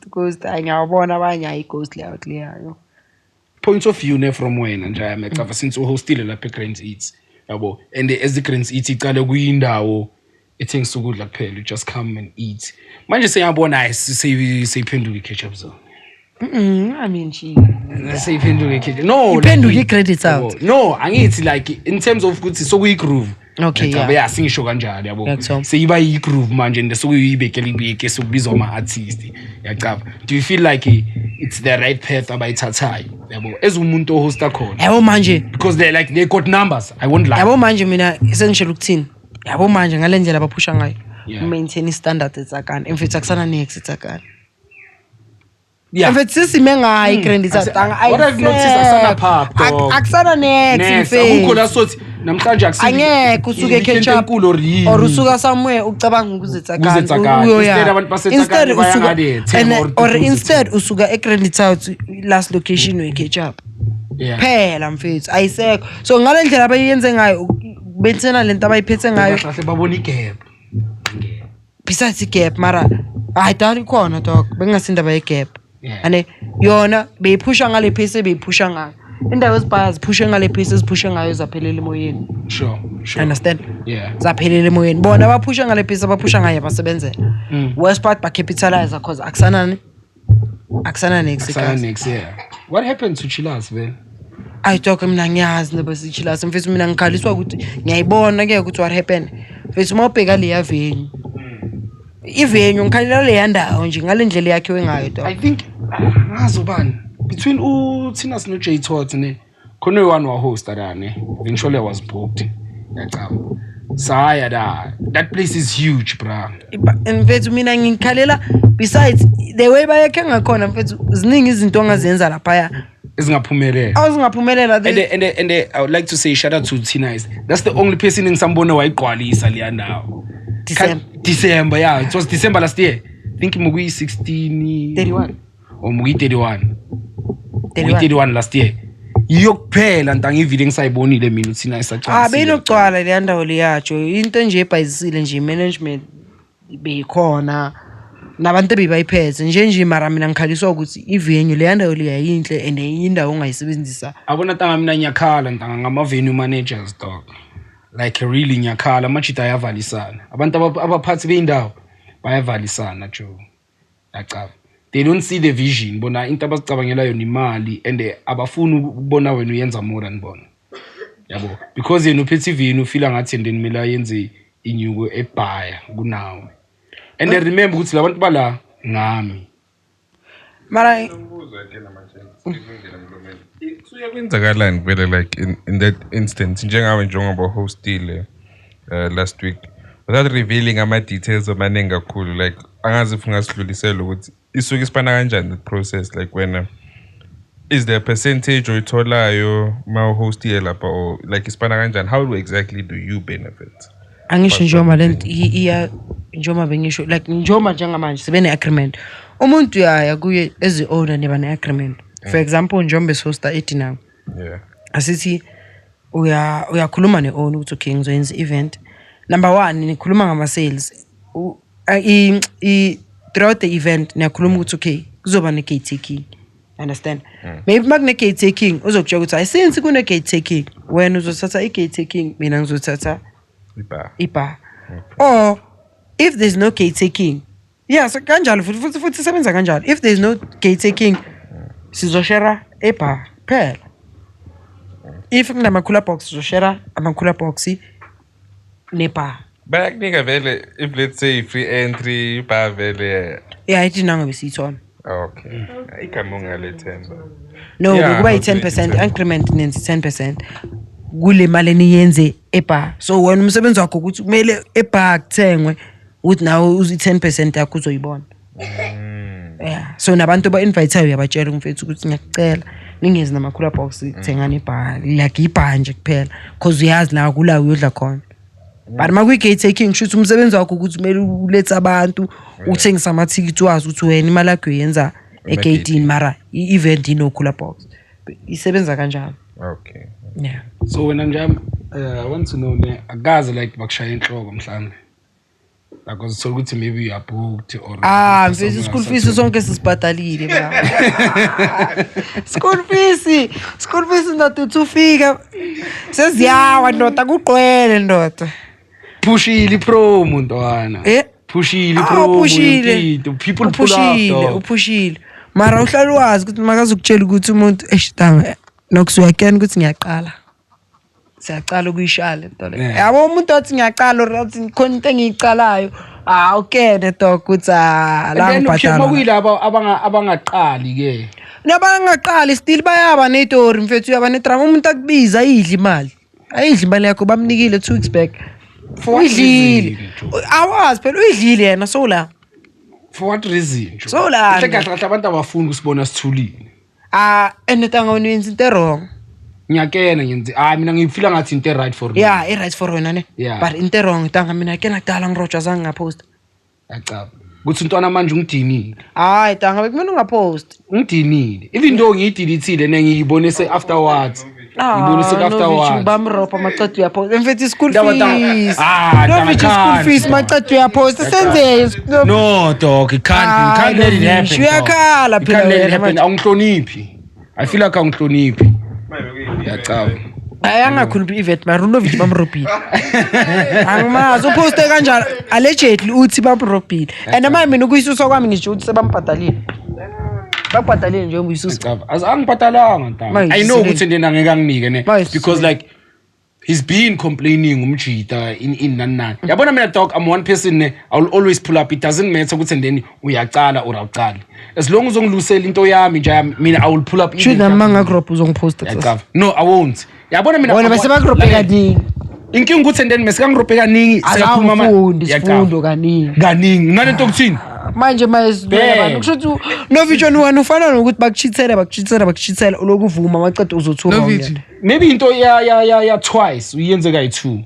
ghost ngiyabona abanye ayi ghost layout leyo point of view ne from wena nje ayamecava since uhostile lapha eGrants Eats yabo and as the Grants Eats icale kuyindawo ethengisa ukudla kuphela you just come and eat manje seyabona seyiphenduka iketchup zone I mean she seyiphenduka iketchup no iphenduka icredits out no angithi like in terms of ukuthi sokuyi groove okay yeah singisho kanjalo yabo seyiba yi groove manje and sokuyibekela ibeke sokubizwa ama artist yacaba do you feel like it's the right path abayithathayo yabo as umuntu ohosta khona yabo manje because they got numbers I won't lie yabo manje mina sengishela ukuthini yabo manje ngalendlela baphusha ngayo maintain standards etsakani in fact akusana next etsakani in fact sisime ngayi credits atanga what I've noticed asana pop dog akusana next in fact akukho la sothi namhlanje angeke usuke ketchup or usuka somewhere ucabanga ukuzetsakani instead usuka instead usuka ecredits out last location we ketchup phela mfethu ayisekho so ngalendlela abayenze ngayo benzena lento abayiphethe ngayo kahle babona igap besides igap mara ayidali khona dog bengasindaba yegap ane yona beyiphusha ngale pace beyiphusha ngayo indawo ezibhaya ziphushe ngale pace ziphushe ngayo zaphelela emoyeni sure understand yeah zaphelela emoyeni bona baphusha ngale pace abaphusha ngayo basebenzela worst part ba capitalize cause akusana next yeah what happened to Chilas man I talk mina ngiyazi nebese Chilas mfethu mina ngikhaliswa ukuthi ngiyayibona ke ukuthi what happened mfethu mawubheka le yavenue ivenue ngikhalela le yandawo nje ngalendlela yakhe wengayo dog I think ngazobani between uThinas no J Tot ne khona one wa host adane eventually was booked yacaba saya that place is huge bra mfethu mina ngikhalela besides the way bayakhe ngakhona mfethu ziningi izinto ongazenza lapha ezingaphumelela awuzingaphumelela and I would like to say shout out to Thinas that's the only person engisambona wayigqwalisa le yandawo December yeah it was December last year I think mukuyi 31 or mukuyi 31 last year iyokuphela ntanga ivile ngisayibonile mina uthina isacala benogcwala le yandawo leyacho into nje ebhayisile nje management beyikhona nabantu bebayiphethe nje mara mina ngikhaliswa ukuthi ivenue le yandawo le yayinhle and indawo ongayisebenzisa abona tanga mina nyakhala ntanga ngama venue managers dog like really nyakhala machita ayavalisana abantu abaphathi beindawo bayavalisana jo yacaba they don't see the vision bona into abasicabangela yona imali and abafuni ukubona wena uyenza more than bona yabo because yena uphethe venue ufila ngathi ndeni mila yenze inyuko ebhaya kunawe and remember ukuthi labantu bala ngami mara kuyenzakalani vele like in that instance njengawe njengoba hostile last week without revealing ama details amaningi kakhulu like angazi if ungasidlulisela ukuthi isuke isipana kanjani the process like when is there a percentage oyitholayo ma hostile lapha or like isipana kanjani how exactly do you benefit angisho njoma lento iya njoma bengisho like njoma njengamanje sibe ne agreement umuntu yaya kuye as the owner neba ne agreement for example njombe hosta ethi now yeah asithi uyakhuluma ne owner ukuthi okay ngizoyenza event number 1 nikhuluma ngama sales throughout the event niyakhuluma ukuthi okay kuzoba ne gate taking understand maybe magne gate taking uzokutshela ukuthi ayisensi kune gate taking wena uzothatha i gate taking mina ngizothatha iba or if there's no gate taking yes kanjalo futhi sebenza kanjalo if there's no gate taking sizoshare epa phela if kunama cooler box sizoshare ama cooler box nepa back nigga vele if let's say free entry ba vele yeah ithi nangabe siyithona okay ikamunga le 10 no kuba i10% increment nenzi 10% kule mali niyenze epa so wena umsebenzi wakho ukuthi kumele epa kuthengwe ukuthi nawo uzi 10% yakho uzoyibona yeah so nabantu ba invite uyabatshela umfethu ukuthi ngiyakucela ningezi nama cooler box thengani epa like ipa nje kuphela because uyazi la kula uyodla khona but makuyi gate taking shothi umsebenzi wakho ukuthi kumele ulethe abantu uthengisa ama tickets wazi ukuthi wena imali yakho uyenza egate mara i-event ino cooler box isebenza kanjalo okay yeah so when I'm I want to know agazi like bakushaya inhloko mhlawumbe because so ukuthi maybe you are booked or mfethu school fees sonke sisibhadalile bra school fees ndoda ufika seziyawa ndoda kuqwele ndoda pushile promo ntwana pushile promo people pull up upushile mara uhlala wazi ukuthi makazokutshela ukuthi umuntu eshitanga nokusuyakena ukuthi ngiyaqala siyaqala ukuyishala into le yabo umuntu othi ngiyaqala uthi khona into engiyicalayo okay dog ukuthi la ngibhadala makuyilabo abangaqali ke nabangaqali still bayaba netori mfethu uyaba nedrama umuntu akubiza ayidla imali yakho bamnikile 2 weeks back uyidlile awazi phela uyidlile yena so la for what reason so la kahle abantu abafuni usibona sithulile enetanga wenza into wrong ngiyakena ngenzi mina ngifila ngathi into right for me yeah i right for wena ne but into wrong tanga mina kena kudala ngiroja zange ngapost yacaba kuthi untwana manje ungidinile tanga bekumele ungapost ungidinile even though ngiyidilithile nengiyibonise afterwards ngibonise afterwards bamropa macethu uyapost mfethu school fees school fees macethu uyapost senze no dog it can't let it happen uyakhala phela awungihloniphi I feel like awungihloniphi yacaba ayangakhuluphi event marunovic bamropile angimazi uposte kanjalo allegedly uthi bamropile and manje mina ukuyisusa kwami ngisho ukuthi sebambhadalile bakubhadalile nje ubuyisusa azangibhadalanga ntanga I know ukuthi ndena ngeke anginike ne because like he's been complaining umjita in nani yabona mina dog I'm one person ne I will always pull up it doesn't matter ukuthi then uyacala or awucali as long as ungilusela into yami nje mina I will pull up should namanga group uzongiposta no I won't yabona mina wena bese bagroupe kaningi inkingi ukuthi then mesingangroupe kaningi siyakhuluma isifundo kaningi ngalento ukuthini manje mayizibona kushuthi novision wena ufana nokuthi bakuchithela lokuvuma macede uzothula maybe into ya twice uyenze kayi2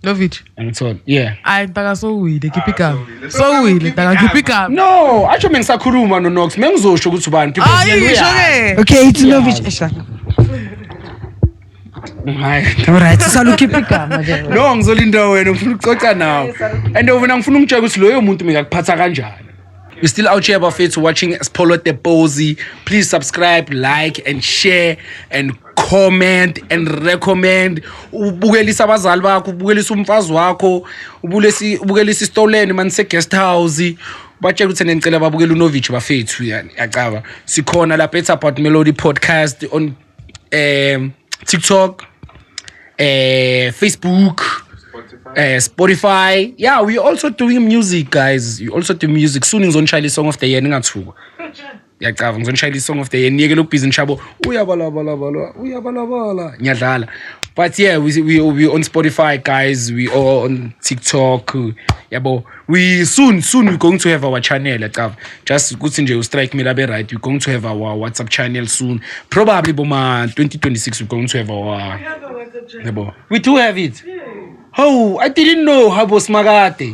Lovich. Angithona yeah Ntaka so wile kipika so wile ntaka kipika no acho mengisakhuluma no Nox mengizosho ukuthi ubani people okay it's Lovich esha alright salukipika manje no ngizolinda wena ufuna ukucoca nawe and uvena ngifuna ungitshela ukuthi loyo muntu mekakuphatha kanjani We're still out here bafethu watching Spolo Teposi. Please subscribe, like and share and comment and recommend. Ubukelisa abazali bakho, ubukelisa umfazi wakho, ubukelisa istoleni man se guest house. Batshela ukuthi nenicela babukela uNovich bafethu yacaba. Sikhona lapha It's About Melody podcast on TikTok, Facebook, Spotify. Yeah, we also doing music, guys. We also do music. Soon ngizonishayela song of the year ningathuka. Yacava ngizonishayela song of the year niyeke lo busy nchabo uyabalabala nyadlala. But yeah, we on Spotify, guys. We are on TikTok. Yabo. We soon we're going to have our channel. Just kuthi nje strike me labe right. We're going to have our WhatsApp channel soon. Probably boma 2026 we're going to have our. Yabo. We do have it. Oh, I didn't know how was Magate.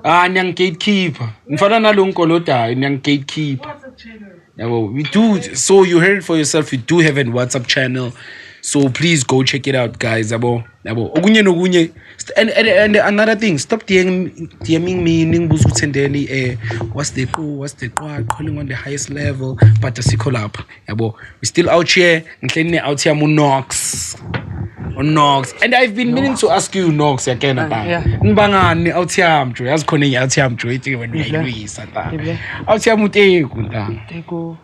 Nyang gatekeeper. Mfana nalunko lota nyang gatekeeper. We do. So you heard it for yourself. We do have a WhatsApp channel. So please go check it out, guys. Ogunye. And another thing, stop DMing me. What's the calling on the highest level? But the call up. We still out here. Out here, Nox. And I've been meaning to ask you, Nox, again. Mbangani out here, I'm sure. As calling out here, I'm sure. When we out here, Muteko.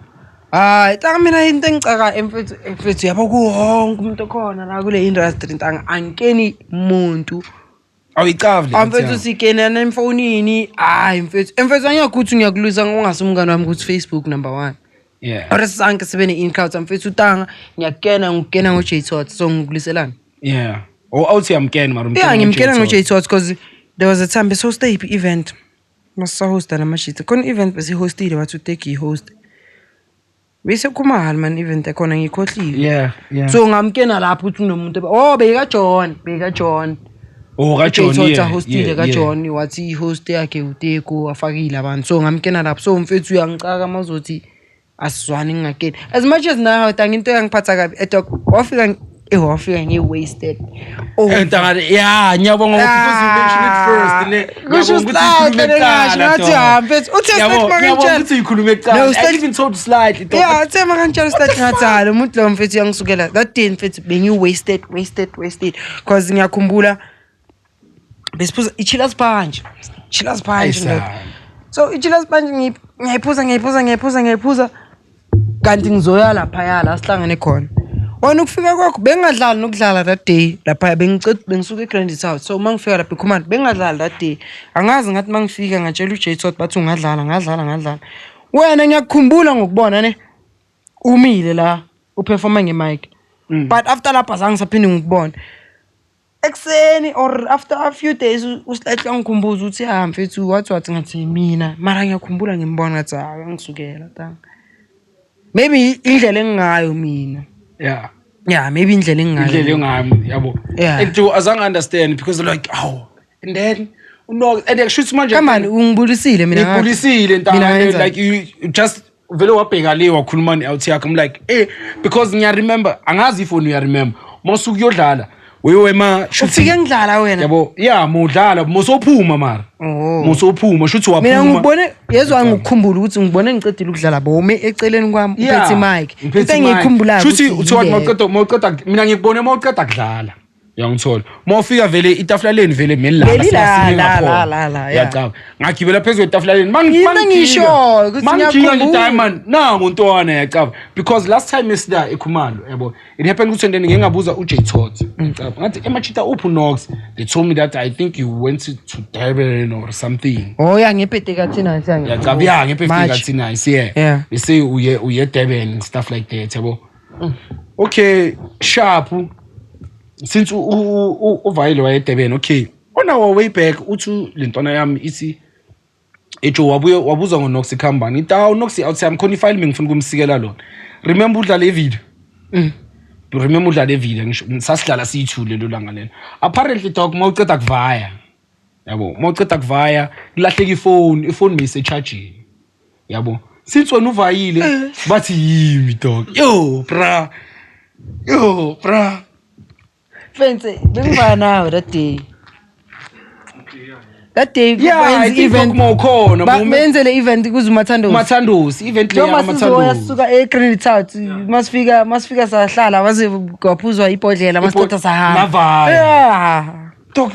Taka mina into engicaka emfethu yabo kuwonke umuntu okhona la kule industry ntanga ankeni umuntu awicavile amfethu sikenana emfonini mfethu angiyakuthi ngiyakuluza ngongasumngane wami ukuthi Facebook number 1 yeah ore sanke sebene incount amfethu utanga ngiyakena ngo JTOT so ngikuliselana yeah out here amkena mara ngimkena ngo JTOT because there was a time so stay event masa host na mashita kon event bese hostile wathu take host bese kumahal man event ekona ngikhohlile yeah so ngamkena lapho uthi unomuntu beka John yeah hostile ka John wathi host yakhe uTeko afakile abantu so ngamkena lapho so mfethu uyangicaka mazothi asizwane ngakeni as much as now into yangiphatha kabi wafika wasted yeah nyabonga because you mentioned it first I even told slightly yeah tsema kanjalo start ngatsala umuntu lo mfethu yangisukela that day mfethu bengi wasted because ngiyakhumbula besiphuza ichillers punch so ichillers punch ngiyiphuza kanti ngizoya lapha la sihlangene khona wena ukufika kwakho bengadlali nokudlala that day lapha bengisuka eGrand South so mangifika lapha eCommand bengadlali that day angazi ngathi mangifika ngatshela uJTOT bathi ungadlala wena ngiyakukhumbula ngokubona ne umile la uperforma ngemic but after lapha zangisaphinde ngikubona ekseni or after a few days uslightly ngikhumbuza uthi mfethu wathi ngathi mina mara ngiyakhumbula ngimbona ngathi ngisukela tanga maybe indlela engayo mina yeah maybe indlela engayo yabo and you azange understand because like and then and actually manje come on ungibulisile mina ngibulisile ntanga like you just vele wabheka le wakhuluma out yakhe I'm like because ngiya remember angazi if you remember mosuku yodlala wema ufike ngidlala wena yabo yeah modlala mosophuma mara mosophuma shuthi waphuma mina ngibone yezwa ngikukhumbula ukuthi ngibone ngicedile ukudlala bome eceleni kwami uphethe mic into engikhumbulayo shuthi uthi mawuqeda mina ngikubone mawuqeda kudlala uyangithola mawufika vele itafula leni vele mina la yacaba ngagibela phezulu etafula leni mangisho ukuthi ngiyakhumbula diamond na untwana yacaba because last time esida ekhumalo yabo it happened ukuthi ndeni ngingabuza uJTOT yacaba ngathi emachita uphu Nox they told me that I think you went to Durban or something ngepete kathina yacaba ngepete kathina yeah they say uye Durban and stuff like that yabo okay sharp since uvayile wayeDurban okay on our way back uthi lentwana yami ithi ejo wabuza ngoNox ikhambani itawu Nox outside am khona ifile ngifuna kumsikela lona remember udlala evideo remember udlala evideo ngisho sasidlala siyithule lo langa lena apparently dog mawuceda kuvaya yabo mawuceda kuvaya kulahleka ifone mise charging yabo since wena uvayile bathi yimi dog yo bra Fancy, bengivana nawe that day. that day Yeah, I think more khona. benze le event kuzumathandosi. Mathandosi, event le Noma Mathandosi. sizoyasuka eCredit Out, masifika sahlala waze kwaphuzwa ibhodlela masithatha sahamba. Navaya. Yeah. Dog,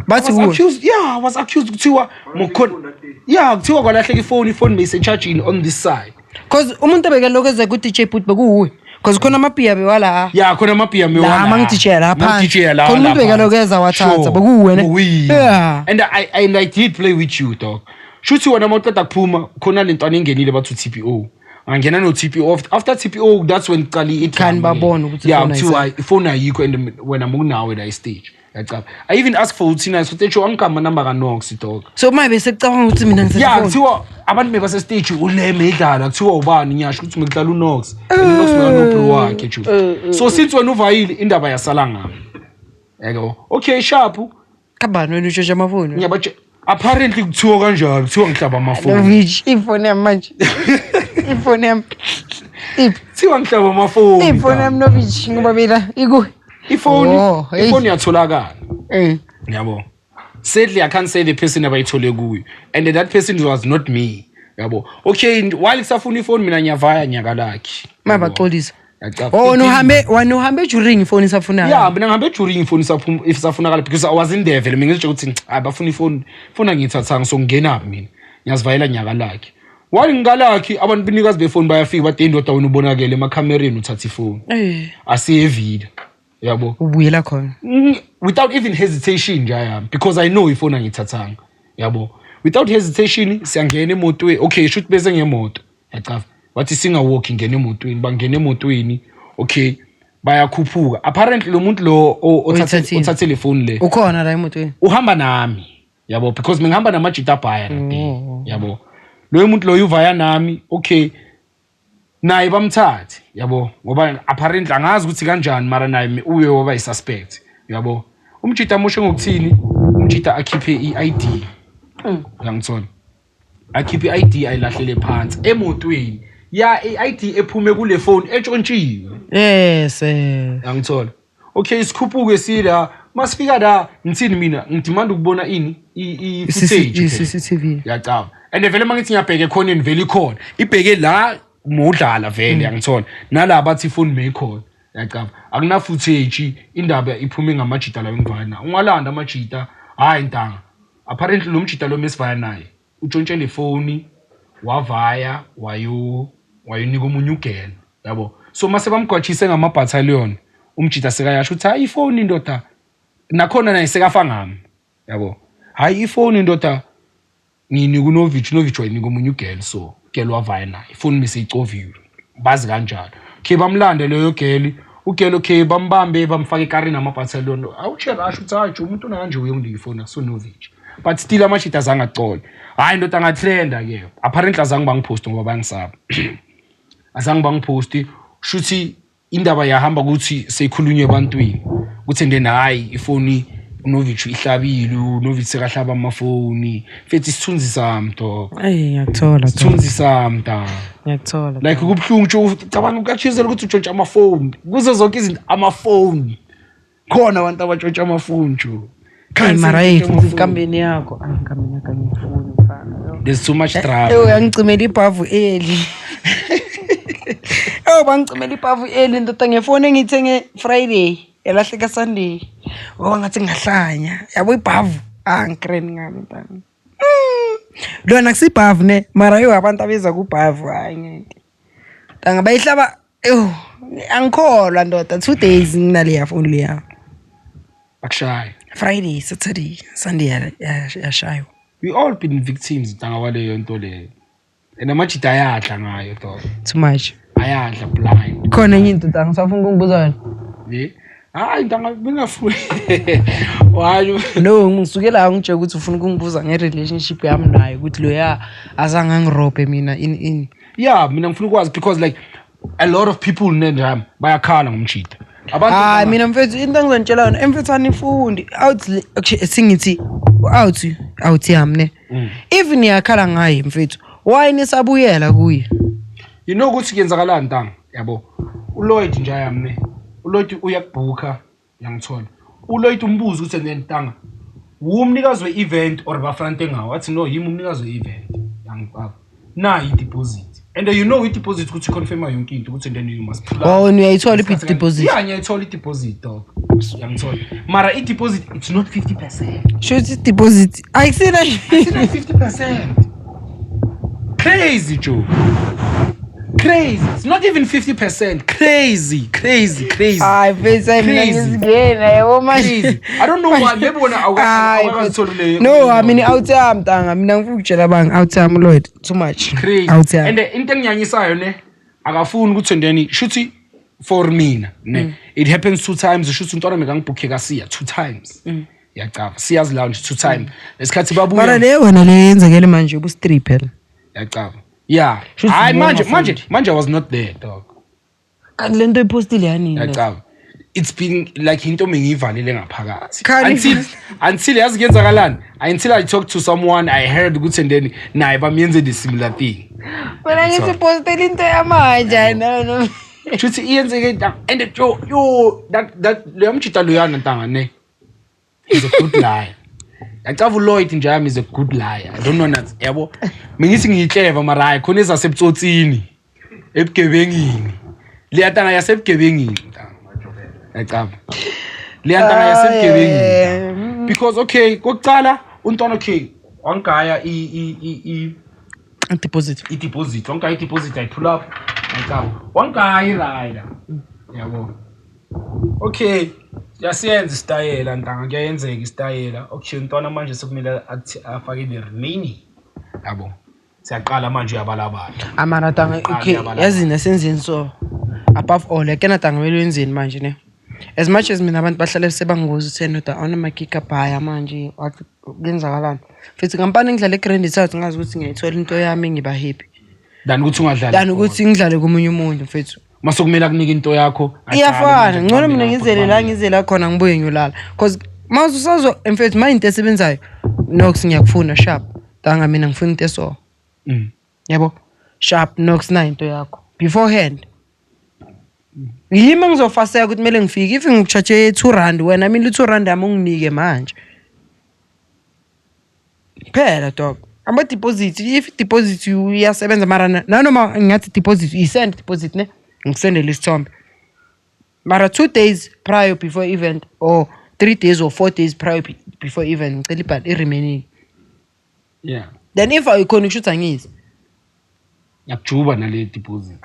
Bathi I was accused kuthiwa mokhona. Yeah, kuthiwa kwalahleka ifone bese charging on this side. Cause umuntu obeke lokho eze ku DJ Boot bekuwe. Cause khona amapia bewala. Yeah, khona amapia me wala. Mangitijela lapha. Mangitijela Khona umuntu obeke lokho eza wathatha bekuwe ne. Yeah. And I did play with you, dog. Shuthi wena mawuqeda kuphuma khona lentwana engenile bathu TPO. Angena no TPO after TPO that's when qali it can babona ukuthi yeah kuthiwa ifone ayikho and when I'm nawe la stage. I even asked for uthina so tetsho angikama number ka Nox dog. So mayibe secabanga ukuthi mina ngisefone. Yeah, kuthiwa abantu bebase stage uleme idlala kuthiwa ubani nyasho ukuthi ngidlala uNox. uNox no wakhe ju. So since wena uvayile indaba yasala ngami. Yabo. Okay, sharp. Kabani wena usheshe amafoni. Ngiyabatshe apparently kuthiwa kanjalo kuthiwa ngihlaba amafoni. Lovich ifone yami manje. Ifone yami. Kuthiwa ngihlaba amafoni. Ifone yami Lovich ngoba mina iku. Ifoni yatholakala. Yabo. Sadly I can't say the person abayithole kuyo and that person was not me. Yabo. Okay, while kusafuna ifoni mina ngiyavaya nyaka lakhe. Mabaxolisa. Oh nohambe during ifoni isafuna. Yeah, mina ngihambe during ifoni isafunakala because I was in there vele mina ngisho ukuthi abafuna ifoni ngithathanga so ngingena mina. Ngiyazivayela nyaka lakhe. While ngalakhi abantu binikazi befoni bayafika bathi indoda wena ubonakele emakhamereni uthatha ifoni. Asiye video. Yabo. Ubuyela khona. Without even hesitation nje ayami because I know ifoni ngithathanga. Yabo. Without hesitation siyangena emotweni. Okay, shoot bese ngemoto. Yachafa. Wathi singa walk ngene emotweni, bangena emotweni. Okay. Bayakhuphuka. Apparently lo muntu lo othathe telefoni le. Ukhona la emotweni. Uhamba nami. Yabo because ngihamba namajita bhaya nje. Yabo. Lo muntu lo uvaya nami. Okay. Naye bamthathe yabo ngoba apparently angazi ukuthi kanjani mara naye uye waba isuspect yabo umjita amushe ngokuthini umjita akhiphe iID ngangithola akhiphe iID ayilahlele phansi emotweni ya iID ephume kule phone etshontshiwe yes ngangithola okay sikhuphuke sila masifika la ngithini mina ngidimanda ukubona ini footage CCTV yacaba and vele mangithi ngiyabheke khona vele ikhona ibheke la modlala vele yangithola nalabo bathi ifoni meyikhona yacaba akuna footage indaba iphume ngamajita la engivana ungalanda amajita hayi ntanga apparently lo mjita lo mesivaya naye utshontshe le phone wavaya wayonika umunye ugela yabo so mase bamgwajise ngama battalion umjita sekayasho uthi hayi ifoni indoda nakhona naye sekafa ngami yabo hayi ifoni indoda ngini kuNovich wayinika umunye ugela so gelo wavaya naye ifoni mesiyicoviwe bazi kanjalo ke bamlande leyo geli ugelo okay bambambe bamfaka ekareni amabattalion awuchera asho uthi hayi umuntu unanje uyonginika ifoni akusoNovich but still amashita azangacola hayi ndoda ngatrenda ke apparently azange bangipost ngoba bangisaba azange bangipost shuthi indaba yahamba ukuthi seyikhulunywe ebantwini kuthi ndena hayi ifoni uNovich ihlabile uNovich sekahlaba amafoni fethi isithunzi sami dog ngiyathola isithunzi sami da ngiyathola like kubhlungu nje cabanga ukachizela ukuthi utshontsha amafoni kuze zonke izinto amafoni khona abantu abatshontsha amafoni nje mara ikambeni yakho ngikambeni ngifuni mfana there's too much trouble uyangicimela ibhavu eli bangicimela ibhavu eli ndoda ngefoni engithenge Friday elahleka Sunday ngathi ngahlanya yabo ibhavu ngikreni ngami ntana lona kusibhavu ne mara abantu abeza kubhavu hayi ngeke ntanga bayihlaba angikholwa ndoda 2 days nginale yafoni leya akushaya Friday Saturday Sunday yashaywa we all been victims ntanga waleyo nto leyo enamajita ayadla ngayo dog too much ayadla blind khona enye into ntanga safuna ukungibuza wena hayi ntanga bengafuni wayo no ngisukela ngitshe ukuthi ufuna ukungibuza ngerelationship yami naye ukuthi lo azange angirobe mina in yeah mina ngifuna ukwazi because like a lot of people nenjam bayakhala ngomjita abantu mina mfethu into engizonitshela yona emfethana ifundi out singithi out yami ne even yakhala ngaye mfethu why nisabuyela kuye you know ukuthi kuyenzakalani ntanga yabo uLloyd nje yami uLloyd uyakubhuka yangithola uLloyd umbuzo ukuthi nentanga umnikazi we-event or bafrante ngawo wathi no yimi umnikazi we-event yangibaba na i-deposit and you know i-deposit ukuthi confirma yonke into ukuthi then you must pull Oh uyayithola i-deposit. Yeah ngiyayithola i-deposit dog yangithola mara i-deposit it's not 50%. Shothi deposit ayisina 50%. Crazy Joe. Crazy. It's not even 50%. Crazy. Hayi mfethu mina ngizingena yebo manje. Crazy. I don't know why maybe when I No, I mean outtime ntanga mina ngifuna ukutshela bang outtime Lloyd too much. Crazy. Outtime. And into engiyanyisayo ne akafuni ukuthi ndeni shuthi for mina ne it happens 2 times shuthi untwana mekangibhukhe kasiya 2 times. Yacava. Siyazi lounge 2 times. Lesikhathi babuya. Mara le wena le yenzekele manje ubu-3 phela. Yacava. Yeah. I manje I was not there dog. Kanti lento ipostile yani. Yacava. It's been like into mengiyivalele ngaphakathi until yazi kuyenzakalani until I talked to someone I heard ukuthi and then naye bamiyenze the similar thing. Wena ngithi postile into yamanje no. Shuthi iyenzeke and yo that leyamchita loyana ntanga ne. He's a good liar. Yacava uLloyd njami is a good liar. I don't know that yabo. Mingithi ngiyiclever mara hayi khona ezasebutsotsini ebugebengini. Liyatanga yasebugebengini. Yacava. Liyantanga yasebugebengini. Because okay, kokucala untwana okay, wangaya deposit. I-deposit. Wangaya i-deposit I pull up. Yacava. Wangaya i-rider. Yabo. Okay. Yasiyenza istayela ntanga kuyayenzeka istayela okay untwana manje sokumele afake the remaining yabo siyaqala manje uyabalabala Amara tanga okay yazi nasenzeni so above all akena tanga welo wenzeni manje ne as much as mina abantu bahlale sebangozi seno da ona makika bhaya manje wathi kuyenzakalani futhi kampani ngidlala eGrand South ngazi ukuthi ngiyithola into yami ngiba happy dan ukuthi ungadlali dan ukuthi ngidlale komunye umuntu mfethu masokumela kunika into yakho iyafana ngcono mina ngizela khona ngibuye ngiyolala because mase usazo mfethu manje into esebenzayo Nox ngiyakufuna sharp tanga mina ngifuna into eso yabo sharp Nox na into yakho beforehand yimi ngizofaseka ukuthi kumele ngifike if ngikuchache 2 rand wena mina 2 rand yami unginike manje phela dog ama deposit if deposit uyasebenza mara nanoma ngathi deposit i-send deposit ne ngisendele isithombe mara 2 days prior before event or 3 days or 4 days prior before event ngicela ibhali i-remaining yeah then if ayikhona ukushuthi angizi yakujuba nale deposit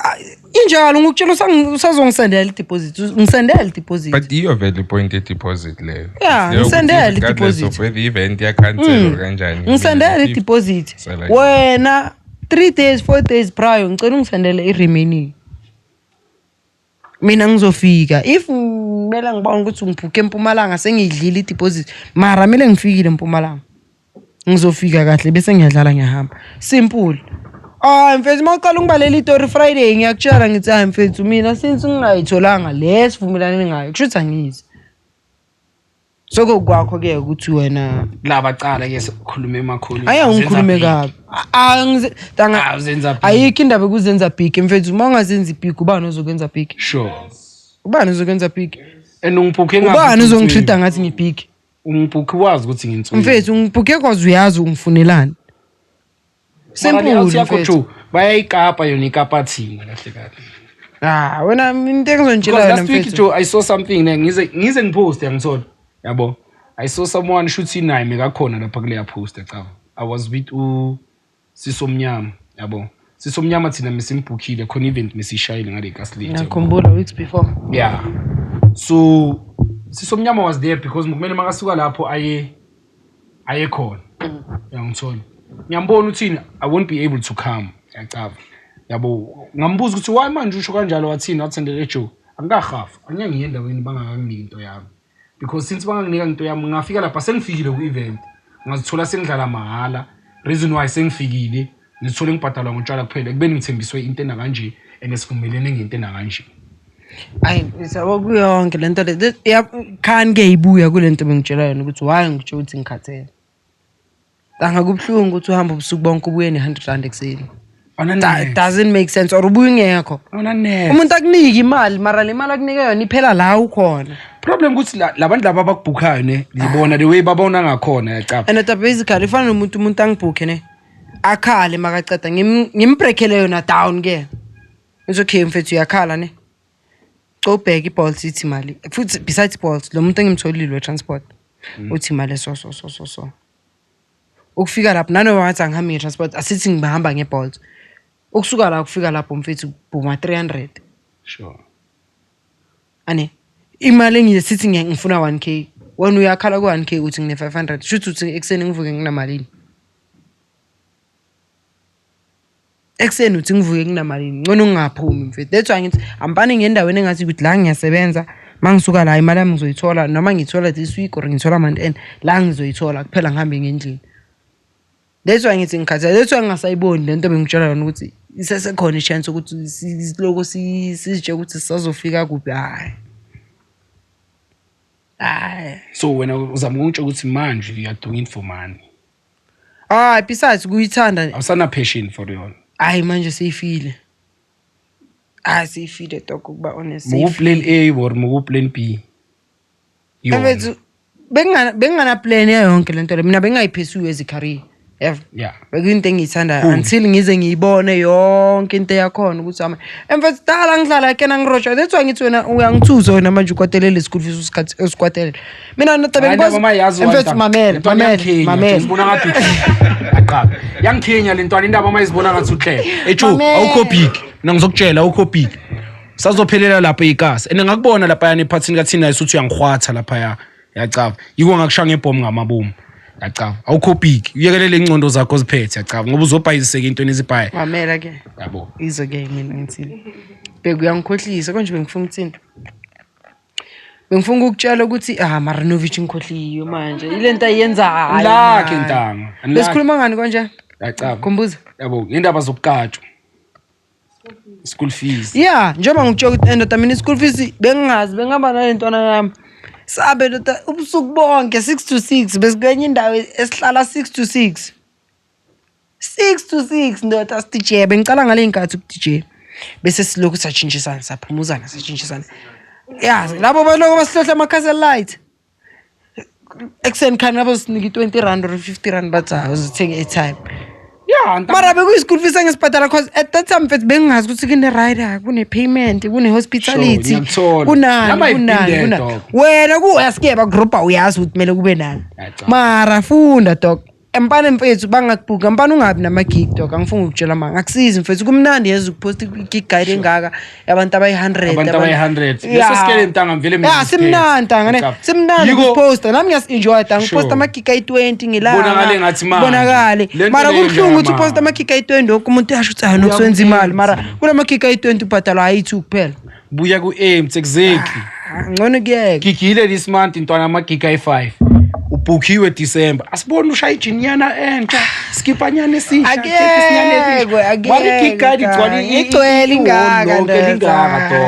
injalo ngikutshela usazongisendela i-deposit ngisendela i-deposit but iyo vele point ye-deposit leyo yeah ngisendela i-deposit of the event ya-cancel kanjani ngisendela i-deposit wena 3 days 4 days prior ngicela ungisendele i-remaining mina ngizofika if mela ngibona ukuthi ngibhuke eMpumalanga sengidlile i-deposit mara mele ngifikile eMpumalanga ngizofika kahle bese ngiyadlala ngiyahamba simple mfethu mawuqala ungibalela iTory Friday ngiyakutshela ngithi hayi mfethu mina since ngingayitholanga lesivumelane ngayo kushuthi angizi soko kwakho ke ukuthi wena laba cala ke sikhulume emakhulu aya ngikhulume kabi ayikho indaba kuzenza big mfethu uma ungazenza big ubani ozokwenza big sure ubani ozokwenza big and ungibhuke ngapi ubani uzongitreata ngathi ngibig ungibhuke wazi ukuthi ngintsuku mfethu ngibhuke kwazi uyazi ungifunelani simple mfethu bayayikapa yona ikapa thina kahle kahle wena into engizonitshela yona mfethu last week Joe I saw something ngize ngipost yangithola yabo I saw someone shooting naye mekakhona lapha kuleya post ecava I was with Sisomnyama yabo Sisomnyama thina mesimbhukile khona event mesishayile ngale Gaslit ngakhumbula weeks before yeah so Sisomnyama was there because kumele makasuka lapho aye khona yangithola ngiyambona uthini I won't be able to come yacava yabo ngambuza ukuthi why manje usho kanjalo wathini wathendele Joe angikahafa angiyangiye endaweni bangakanginiki into yami because since banganginika into yami ngafika lapha sengifikile ku event ngazithola sengidlala mahala reason why sengifikile ngithole ngibhadalwa ngotshwala kuphela kubeni ngithembiswe into ena kanje enesivumelene ngento ena kanje ayi isabo kuyonke lento le khani ke ibuya kulento bengitshela yona ukuthi why ngitsho ukuthi ngikhathele angakubhlungu ukuthi uhamba ubusuku bonke ubuye ne100 rand ekseni Awunanethe. Doesn't make sense or ubuye ngekho. Awunanethe. Umuntu akunika imali mara le mali akunika yona iphela la ukhona. Problem ukuthi labantu laba abakubhukhayo ne ngibona the way babona ngakhona yacaba. And that basically ifana nomuntu angibhuke ne. Akhale makaceda ngimbreakele yona down ke. It's okay mfethu uyakhala ne. Cobheka iBolt ithi imali. Futhi besides Bolt lo muntu engimtholile we-transport. Uthi imali so. Ukufika lapho nanoba wathi angihambi nge-transport asithi ngibahamba ngeBolt. Ukusuka la ukufika lapho mfethu buma 300. Sure. Ane imali engiyisithi ngifuna 1k. Wena uyakhala ku 1k uthi ngine 500. Shuthi uthi ekseni ngivuke nginamalini. Ekseni uthi ngivuke nginamalini. Ngcono ngingaphumi mfethu. That's why ngithi ampane ngendaweni engathi ukuthi la ngiyasebenza mangisuka la imali yami ngizoyithola noma ngithola this week or ngithola month end la ngizoyithola kuphela ngihambe ngendlini. That's why ngithi ngikhathaza. That's why ngingasayiboni lento bengitshela yona ukuthi isesekhona ichance ukuthi siloko sisije ukuthi sisazofika kuphi hayi. So wena uzama ukutshela ukuthi manje you are doing for money. Besides kuyithanda Awusana passion for yona. hayi manje seyifile. Seyifile dog ukuba honest. Mu plan A or mu plan B. Mfethu bengana plan yonke lento le mina bengayipursue as a career. Yeah. Bekuyinto engiyithanda until ngize ngiyibone yonke into yakhona ukuthi ama mfethu dala ngihlala kena ngirosha. That's why ngithi wena uyangithuza wena manje ukwatelele school fees usikhathi esikwatele. Mina notabe ngikwazi mfethu mamela. Ngibona ngathi aqaba. Yangikhenya lentwana indaba mayizibona ngathi uhlele. Echo awukho big. Mina ngizokutshela awukho big. Sazophelela lapha ikasi. Ngakubona lapha yana ephathini kathina isuthi uyangkhwatha lapha ya. Yacaba. Yiko ngakushaya ngebhomu ngamabomu. Yacaba. Awukho big. Uyekelele ingcondo zakho ziphethe yacaba. Ngoba uzobhayiseka into enizibhaye. Mamela ke. Yabo. Izo ke mina ngithini. Bekuyangikhohlisa konje bengifuna ukuthini. Bengifuna ukutshela ukuthi Marinovic ngikhohliwe manje. Ilento ayenzayo. Lakhe ntanga. Lesikhuluma ngani konje? Yacaba. Khumbuza. Yabo, indaba zokukatshwa. School fees. Yeah, njengoba ngitsho ukuthi endo mina school fees bengazi bengaba nalentwana yami. Sabe lota ubusuku bonke 6 to 6 besikwenye indawo esihlala 6 to 6. 6 to 6 ndota DJ bengicala ngale inkathi uDJ. Bese silokhu sachintshisana saphumuzana sachintshisana. Yeah, labo baloko basihlohla ama-castle light. Ekseni khani labo siniki 20 rand or 50 rand bathi uzithenga airtime. Yeah, Mara bekuyi-school fees engisibhadala cause at that time mfethu bengingazi ukuthi kune-rider, kune-payment, kune-hospitality, kunani. Wena kuyaske bagroupa uyazi ukuthi kumele kube nani. Mara funda dog. Empane mfethu bangakubhuka empane ungabi nama-gig dog angifuni ukutshela manga akusizi mfethu kumnandi yeza ukuposta i-gig guide engaka yabantu abayi-100 abantu abayi-100 bese sikele ntanga mvele mina yeah simnandi tanga ne simnandi ukuposta nami ngiyasenjoy tanga ngiposta ama-gig ayi-20 ngilanga bonakale ngathi manje bonakale mara kubuhlungu ukuthi uposta ama-gig ayi-20 wonke umuntu yasho ukuthi nokusenza imali mara kulama-gig ayi-20 ubhadalwa ayi-2 kuphela buya ku-aims exactly ngcono kuyeke gigile this month intwana ama-gig ayi-5 ubhukhiwe December asibona ushaya ijinyana entsha skipanyana esisha igcwele ingaka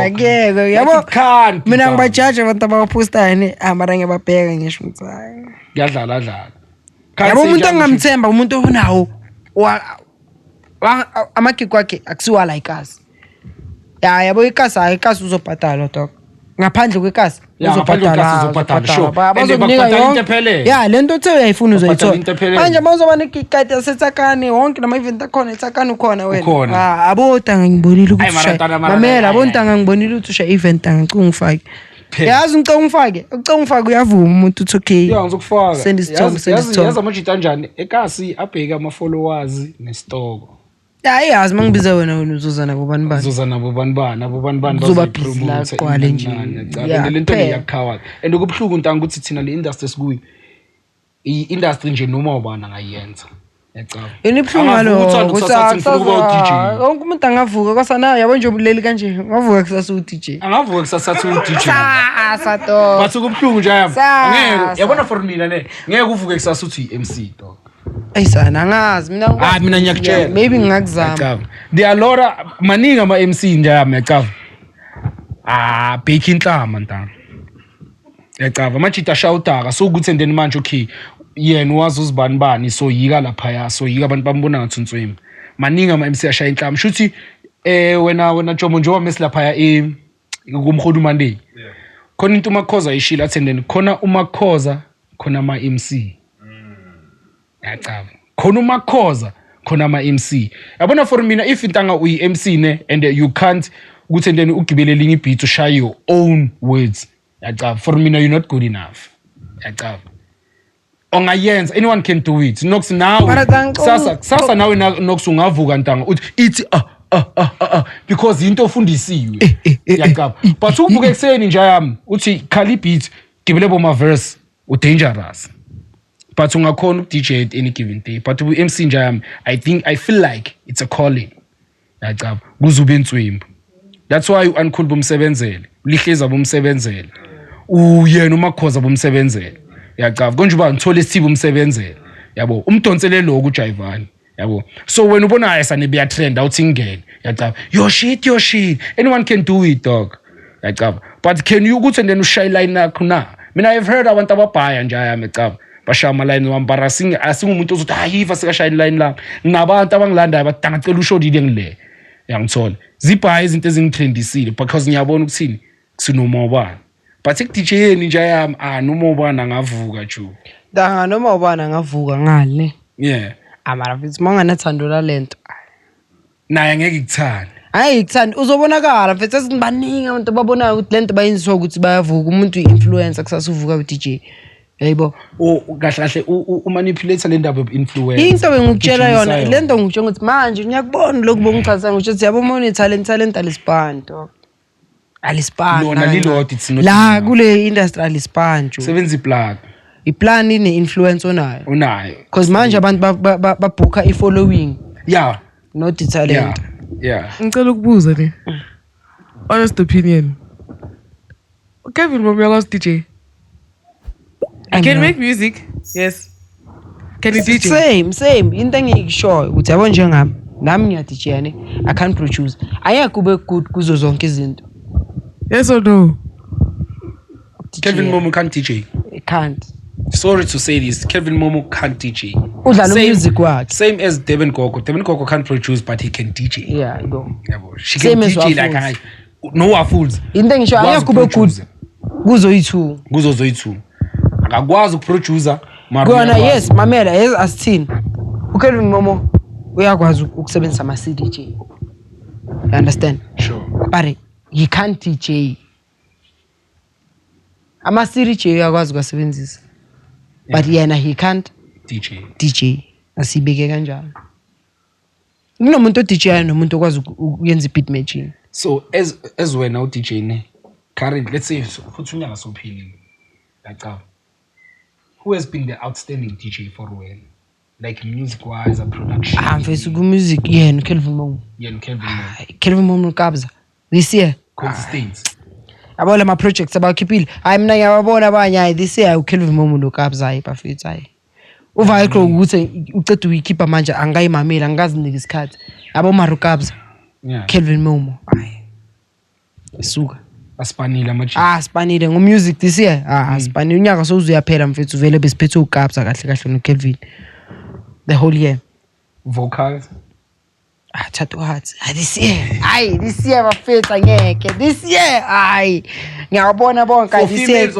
akeke yabo mina ngibajaja abantu abapostane mara ngiyababheka ngisho ukuthi hayi ngiyadlala yabo umuntu angamthemba umuntu onawo amagig wakhe akusiwa la ikasi yabo ikasi uzobhadala dog ngaphandle kwekasi uzobhadala sure bazokunika yonke yeah lento othe uyayifuna uzoyithola manje mawuzoba nekikati yasetsakane wonke nama-event akhona etsakane ukhona wena abotanga ngibonile ukuthi mamela abontanga ngibonile ukuthi usha event angicunga ungifake yazi ngicunga ungifake uyavuma umuntu uthi okay yeah ngizokufaka send isithombe yazi amajita kanjani ekasi abheke ama-followers nesitoko yazi mangibiza wena uzozana bobani bani uzoba busy la kwale nje lento ngiyakhawa and kubuhlungu ntanga ukuthi thina le industry sikuyo i-industry nje noma ubani angayenza yacaba yini ibhlungu ngalo wonke umuntu angavuka kwasana yabo nje ubuleli kanje ngavuka kusasa u-DJ angavuka kusasa u-DJ sato bathi kubuhlungu nje angeke yabona for mina ne ngeke uvuke kusasa uthi i-MC dog ayisana angazi mina ngiyakutshela maybe ngingakuzama dialora maningi ama-MC njami yacaba bheki inhlama ntanga yacaba amajita ashawutaka sokuthi and then manje okay yena wazi uzibani bani soyika laphaya soyika abantu bambona ngathi uNtswemi maningi ama-MC ashaya inhlamba shuthi wena Jomo njengoba mesilaphaya kumhodu Monday khona into uMakhoza ayishila athenden khona uMakhoza khona ama-MC yacaba khona uMakhoza khona ama-MC yabona for mina if intanga uyi-MC ne and you can't ukuthi then ugibele elinye ibeat ushaye your own words yacaba for mina you're not good enough yacaba ongayenza anyone can do it nox now sasa nawe nox ungavuka ntanga uthi ithi because into ofundisiwe yacaba but uvuka ekseni nje yami uthi khali beat gibele boma verse u dangerous but ungakhona uDJ at any given day but uMC nje yami I feel like it's a calling yacaba kuzube inswembu that's why uNkhulu bomsebenzele ulihleza bomsebenzele uyena uMakhoza bomsebenzele yacaba konje uba ngithola isithibo umsebenzele yabo umdonsele lo kuJayivani yabo so wena ubona ayisane beya trend awuthi ngene yacaba your shit anyone can do it dog yacaba but can you ukuthi then ushaye line yakho na mina I've heard abantu ababhaya nje ayami ecaba bashaya ama line wambara asingumuntu ozothi hayiva sikashaya line la nabantu abangilandayo badangacela ushodile ngile yangithola zibhaya izinto ezingitrendisile because ngiyabona ukuthini kusinomobana but ku-DJ yeni nje yami nomobana angavuka ju danga noma ubana ngavuka ngale yeah amara mfethu manganathando la lento naye angeke ikuthande hayi ngithanda uzobonakala mfethu sesingibaningi abantu babonayo ukuthi lento bayenziswa ukuthi bayavuka umuntu uinfluencer kusasuvuka uDJ yayibo kahle umanipulate le ndaba influence into bengikutshela yona lento ngikutshela ukuthi manje ngiyakubona lokhu bongichaza ngisho yabona talent alispanto lona lilodwa it's not la kule industry alispanto sebenza iplan ine influence onayo because manje abantu babhuka ifollowing yeah not the talent yeah ngicela ukubuza ne honest opinion Kevin Momo DJ can make music yes can you DJ same into engiyishoyo ukuthi yabo njengami nami ngiya DJ yani I can't produce ayakube good kuzo zonke izinto yes or no Kevin Momo can't DJ can't sorry to say this Kevin Momo can't DJ udlala music wakhe same as Devin Gogo can't produce but he can DJ yeah I know yabo she can DJ like no fools into engisho ayakube good kuzo yi2 akakwazi ukuproducer kona yes mamela yes asithini uKevin Momo uyakwazi ukusebenzisa ama CDJ you understand sure but he can't DJ ama CDJ uyakwazi ukusebenzisa but yena he can't DJ asibeke kanjalo kunomuntu DJ nomuntu okwazi ukuyenza beat matching so as wena uDJ ne current let's say futhi unyaka sophilile yacaba who has been the outstanding DJ for when like music wise and production mfethu ku music yena Kelvin Momo Kelvin Momo kabza this year consistent abona ama projects abakhiphile hayi mina ngiyabona abanye this year uKelvin Momo lo kabza ayibafethu hayi uVicro ukuthi uceda uyikhipha manje angayimamela angazinike isikhathi yabo Maru kabza Kelvin Momo hayi suka aspanile amaji spanile ngo music this year spanile unyaka sozuyaphela mfethu vele besiphethe ukapsa kahle no Kelvin the whole year vocals Chato Hearts this year bafethu ngeke this year ngiyabona bonke this year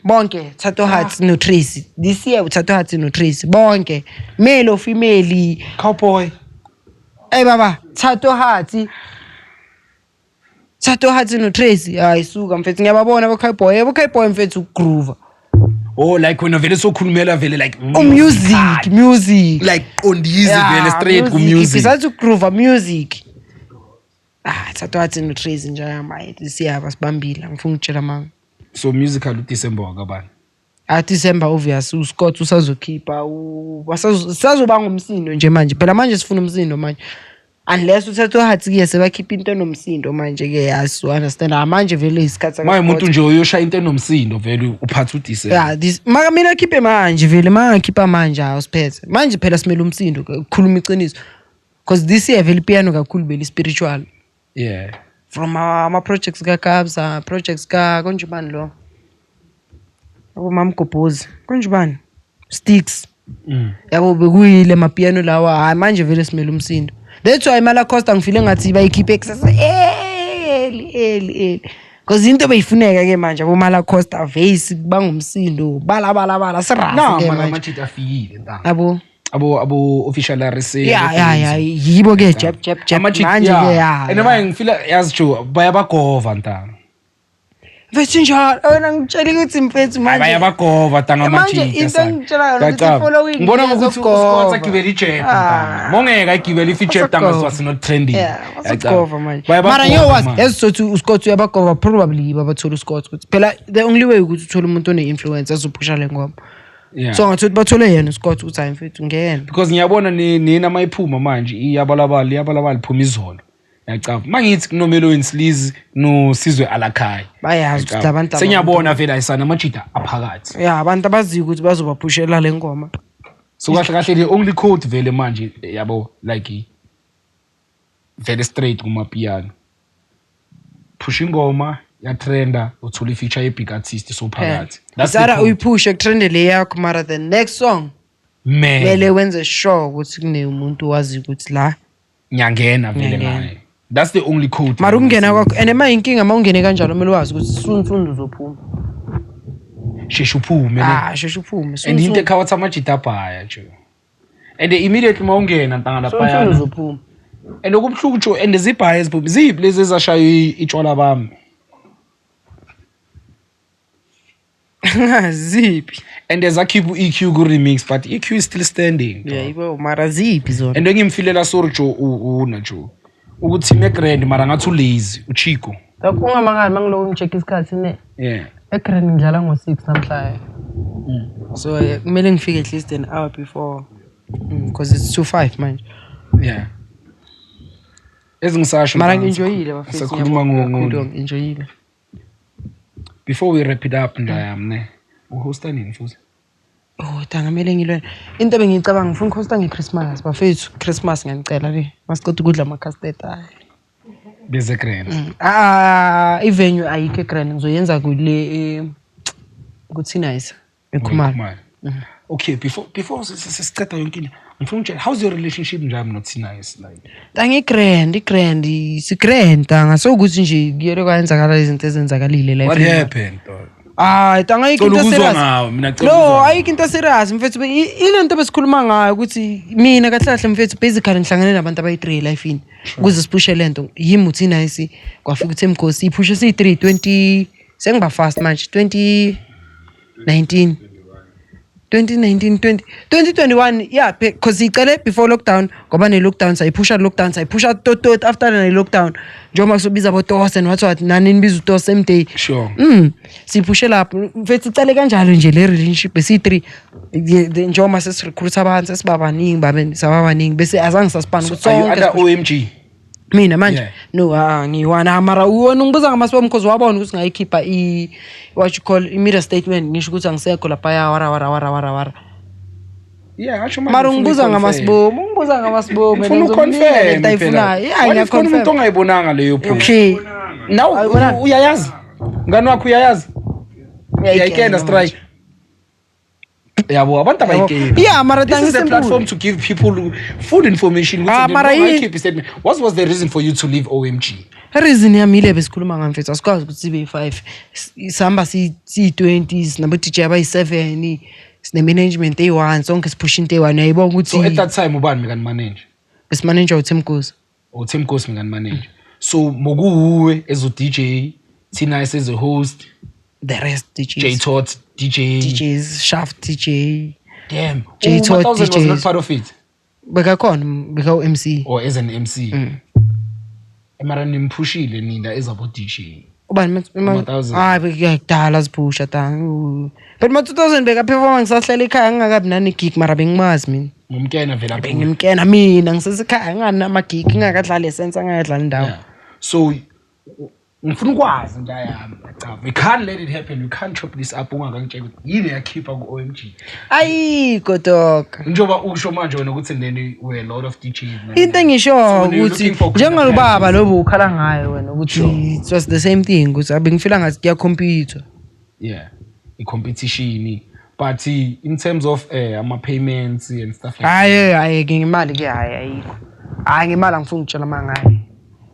bonke Chato Hearts no Tracy this year Chato Hearts no Tracy bonke male or female cowboy baba Chato Hearts no Tracy suka mfethu ngiyababona boKaiboy mfethu groove like when vele sokhulumela vele like music like ondizi vele straight ku music bisathi groove music Chato Hearts no Tracy nje yami siyaba sibambile ngifuna ukutshela manga so musical uDecember wakabani December obvious uScott usazokhipha sazoba ngomsindo nje manje phela manje sifuna umsindo manje unless uthatha uHearts ke sebakhipha into enomsindo manje ke yazi understand manje vele isikhathi manje umuntu nje uyoshaya into enomsindo vele uphatha uDecember this maka mina khiphe manje vele mangakhipha manje awusiphethe manje phela simele umsindo ukukhuluma iqiniso because this year vele piano kakhulu vele spiritual from ama projects ka Kabza projects ka konje bani lo Mamgobhozi konje bani Sticks yabo bekuyile mapiano lawa hayi manje vele simele umsindo that's why Mala Costa ngifile ngathi bayikhiphe excess early because into beyifuneka ke manje abo Mala Costa vase bangumsindo bala sirasi ke manje Machita afikile ntanga abo official RC ya yibo ke jab manje ke ya and manje ngifila yazijo bayabagova ntanga Vese njalo wena ngitshela ukuthi mfethu manje bayabagova ntanga manje into engitshela ukuthi following ngibona ukuthi uScott agibela ijet ntanga mongeka agibela ijet ntanga was not trending yacova manje mara ngiyowazi esizothi uScott uyabagova probably babathola uScott ukuthi phela the only way ukuthi uthole umuntu one influence azophusha le ngoma so ngathi bathole yena uScott ukuthi hayi mfethu ngiyena because ngiyabona nina mayiphuma manje iyabalabala iphuma izolo yacava mangithi kunomelo wenslizi no sizwe alakhaya bayazi ukuthi abantu senyabona vela isana amajita aphakathi abantu abazi ukuthi bazobaphushela le ngoma so kahle the only code vele manje yabo like very straight kuma piano push ingoma ya trenda uthola ifeature ye big artist so phakathi that's uyipush trend le yakho mara the next song mele wenze sure ukuthi kune umuntu wazi ukuthi la nyangena vele naye that's the only code mara ungena kwakho and ema inkinga mawungene kanjalo mele wazi ukuthi sunsundu uzophuma sheshe uphume sheshe uphume and into ekhawatha amajita abhaya nje and immediately mawungena ntanga lapha sunsundu uzophuma and okubhluku and zibhaya eziphuma ziphi lezi ezashaya itshwala bami ziphi and there's a keep EQ ku remix but EQ is still standing yibo mara ziphi zona and ngimfilela sorry jo una jo ukuthi megrand mara ngathi ulazy uChico kungamangani mangilo ngcheck isikhathi ne egrand ngidlala ngo6 namhlanje so kumele ngifike at least an hour before because it's 2:05 manje ezingisasho mara ngienjoyile bafethu sakhuluma ngo enjoyile before we wrap it up ndayamne uhosta nini futhi tanga mele ngilwe into bengicabanga ngifuna ukuhosta ngeChristmas bafethu Christmas ngiyanicela le masiqoda ukudla ama custard beze grand ivenue ayike grand ngizoyenza kule kuthi nice ekhumalo okay before sisiceda yonke into ngifuna ukutshela how's your relationship njami nothi nice like tanga grand si grand tanga so ukuthi nje kuyele kwenzakala izinto ezenzakalile la what happened tanga ikinto serious no ayike into serious mfethu ilento besikhuluma ngayo ukuthi mina kahle mfethu basically ngihlangane nabantu abayi3 lifeini ukuze siphushe lento yimi uthi nice kwafika uThemkosi iphushe si3 20 sengiba fast manje 2021 yeah because icele before lockdown ngoba ne lockdown sayiphusha tot after ne lockdown njengoba kusobiza botos and what nani nibiza utos same day sure siphushe lapho mfethu icele kanjalo nje le relationship besi3 njengoba sesirecruit abantu sesibabaningi babesababaningi bese azange sasipana ukuthi sonke OMG mina manje no ngiwana mara uwona ngibuza ngamasipho because wabona ukuthi ngayikhipha what you call immediate statement ngisho ukuthi angisekho lapha ya wara asho mara ngibuza ngamasipho ngifuna uconfirm ngiyayifuna ngiyaconfirm umuntu ongayibonanga leyo proof okay now uyayazi ngani wakho uyayazi uyayikena strike yabo abantu abayikeni mara this is a platform to give people full information mara keep statement what was the reason for you to leave OMG reason yami ile besikhuluma ngamfethu asikwazi ukuthi sibe 5 sihamba si20 sinabo DJ abayi7 sine management A1 sonke sipush into A1 uyayibona ukuthi so at that time ubani mekani manager bes manager uThemkosi mekani manager so mokuwe as a DJ Tina as a host the rest DJs J Tot DJs Shaft DJ damn J Tot DJs was not part of it beka MC or as an MC mara nimpushile nina ezabo DJ ubani bekudala siphusha tanga but ma 2000 beka performance sahlala ekhaya ngingakabi nani gig mara bengimazi mina ngumkena vela ngimkena mina ngisesekhaya ngana ama gig ngingakadlala essence ngayadlala indawo so ngifuna ukwazi ngiyami we can't let it happen we can't chop this up ungakangitshela ukuthi yini yakhipha ku OMG kodoka njoba usho manje wena ukuthi neni we a lot of DJs into engisho ukuthi njengalubaba lobo ukhala ngayo wena ukuthi it was the same thing ukuthi abengifila ngathi kuya compete i competition But in terms of ama payments and stuff like hayi ngimali ke hayi ayikho ngimali angifuni ukutshela mangayi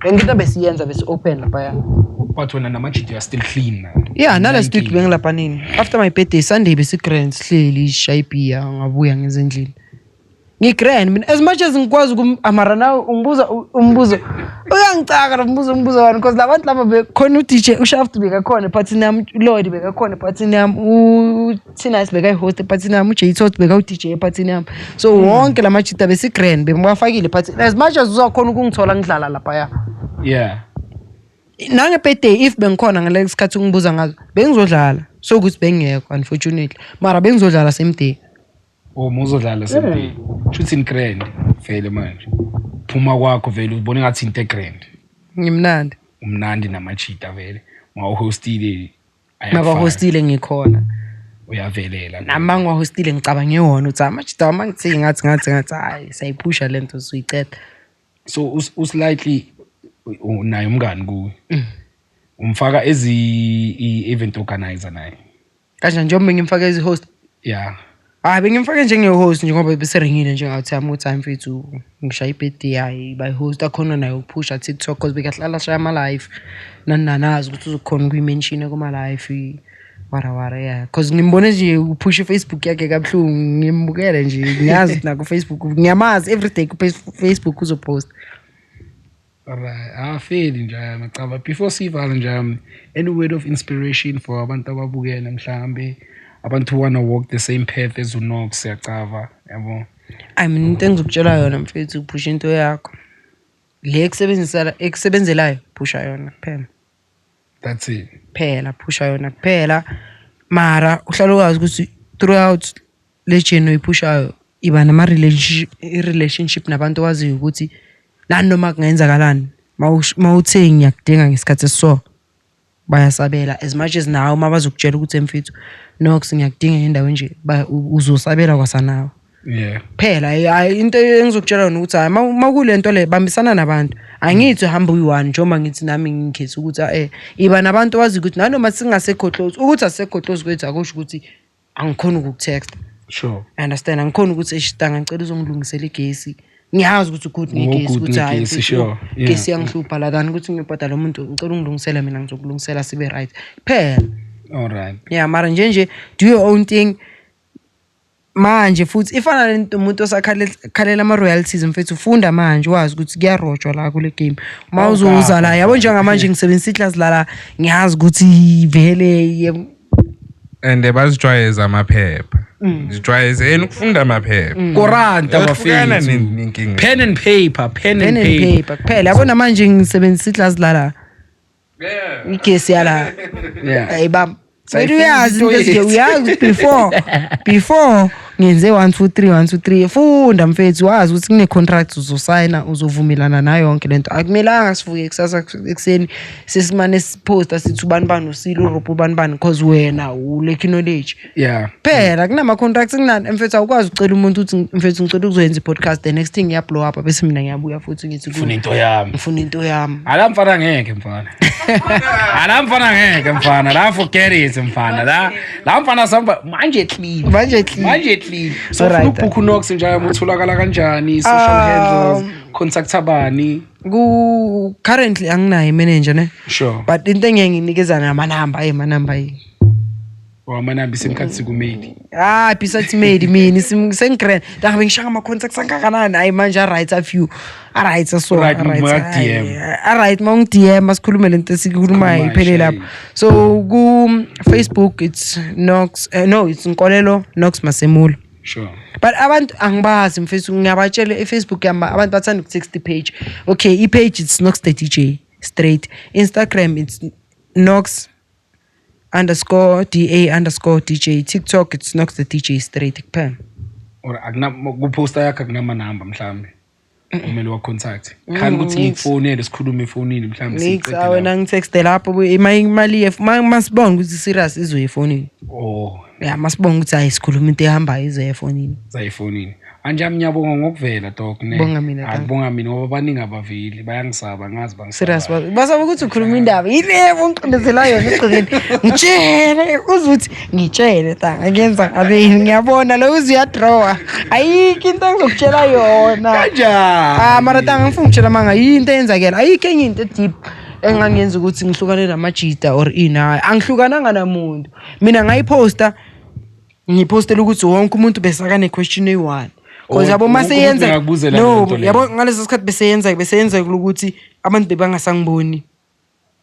ngento besiyenza bese open lapha ya but when namajita are still clean now. Yeah, nala street bengilapha nini. After my birthday Sunday bese grand sihleli shayipia ngabuya ngezendlini. Ngigrand mina as much as ngikwazi amara nawe umbuzo uyangicaka umbuzo wani because labantu laba bekhona uDJ uShaft bekakhona party nami uLord bekakhona party nami uTinnice bekayihost party nami uJaytot beka uDJ party nami so wonke lamajita bese grand bengwafakile party as much as uzakhona ukungithola ngidlala lapha ya. Yeah. Nange birthday if bengikhona ngale sikhathi ungibuza ngazo bengizodlala so ukuthi bengekho unfortunately mara bengizodlala same day. Oh muzodlala same day. Shuthi in grand vele manje. Phuma kwakho vele ubone ngathi into grand. Ngimnandi. Umnandi namachita vele. Mawuhostile Ngabahostile ngikhona. Uyavelela. Nami ngwahostile ngicabanga ngewona uthi amachita mangithi ngathi hayi sayiphusha lento suyiceda. So uslightly unayo umngani kuwe. Umfaka event organizer naye. Kanjani njengoba ngimfaka ezi host? Yeah. Bengimfake njenge-host njengoba beseringile njengathi I'm time mfethu ngishaya ibirthday yayi by host akhona nayo ukuphusha TikTok because bekahlala shaya ama live nananazi ukuthi uzokhona kuyimention kuma live wara yeah because ngimbone nje uphusha Facebook yakhe kabuhlungu ngimbukele nje ngiyazi na ku Facebook ngiyamazi everyday ku Facebook uzopost. Alright, feel njalo macaba before sivala nje any word of inspiration for abantu ababukela mhlambe abantu who wanna walk the same path as uNox yacava yabo. Into engizokutshela yona mfethu uphusha into yakho le ekusebenzelayo phusha yona kuphela. That's it. Phela phusha yona kuphela mara uhlala ukwazi ukuthi throughout le journey oyiphushayo iba nama relationship nabantu waziyo ukuthi nani noma kungenzakalani mawuthe ngiyakudinga ngesikhathi esiso bayasabela as much as nawe mabazokutshela ukuthi mfethu Nox ngiyakudinga endaweni nje uzosabela kwasanawe. Yeah. Phela into engizokutshela yona ukuthi hayi makulento le bambisana nabantu angithi hamba uyi1 njengoba ngithi nami ngikhetha ukuthi iba nabantu wazi ukuthi nanoma singasekho close ukuthi asekho close kwethu akusho ukuthi angikhona ukukutext. Sure. Understand angikhona ukuthi eshitanga ngicela uzongilungisela igesi ngiyazi ukuthi good ngegesi ukuthi hayi igesi yangihlupha la than ukuthi ngibhadala umuntu ngicela ungilungisela mina ngizokulungisela sibe right phela. All right. Yeah mara nje do your own thing manje futhi ifana lento umuntu osakhalela ama royalties mfethu ufunda manje wazi ukuthi kuyarojwa la kule game mawuzoza la yabo njengamanje ngisebenzisa iclass la ngiyazi ukuthi vele and bazijwayeza amaphepha zijwayeze ukufunda amaphepha Koranta abafiki ninkinga pen and paper kuphela yabo namanje ngisebenzisa iclass la igesi yala ayibamba uyazi uyazi before ngenze 1 2 3 funda mfethu wazi ukuthi kune contract uzosayina uzovumelana nayo yonke lento akumelanga sivuke kusasa ekseni sesimane siposta sithi ubani usilo Europe ubani because wena ule knowledge phela kunama contracts kunani mfethu awukwazi ucela umuntu uthi mfethu ngicela ukuzoyenza i-podcast the next thing iya blow up bese mina ngiyabuya futhi ngithi ngifuna into yami alamfana ngeke mfana la forget it mfana la mfana samba manje clean so ubook uNox nje utholakala kanjani social handles contact abani currently anginayo manager ne sure but into enginikeza namanamba wamanamba isimkhathi sikumade besides made mina sengigrand ngabe ngishaka ama contacts angakanani hayi manje right a few right so right mawungi-DM masikhulume lento esikhulumayo iphele lapho so ku Facebook it's Nox it's Nkolelo Nox Masemulo. Sure. But abantu angibazi mfethu ngiyabatshela eFacebook yami abantu bathanda ukutext page. Okay, i-page it's Nox the DJ straight. Instagram it's Nox_DA_DJ. TikTok it's Nox the DJ straight kuphela. Or kuposta yakhe kunama number mhlambe. Umele wa contact. Khani ukuthi ngifone sikhulume efonini mhlambe sicela. Wena ngitext lapho imali masibonga ukuthi serious izoye efonini. Oh. Yeah, masibonga ukuthi ayisikhuluma into ehamba ize efonini. Zayifonini. Anje ngiyabonga ngokuvela dog ne. Bonga mina, Tanga. Akubonga mina ngoba baningi abavili bayangisaba ngazi Serious bangisaba. basaba ukuthi ukhuluma indaba yilebo ngiqindezela yona egcikeni ngitshele uzuthi ngitshele Tanga ngenza ngabeni ngiyabona lo uziyadraw ayikho into engizokutshela yona Kanjani? mara Tanga ngifuna ukutshela manga into eyenzakela ayikho enye into deep engangenza ukuthi ngihlukane namajita or ina angihlukananga namuntu mina ngayiposta ngipostela ukuthi wonke umuntu besaka ne question eyi1 because yabo mase yenza no yabo ngaleso sikhathi beseyenza ukuthi abantu bebangasangiboni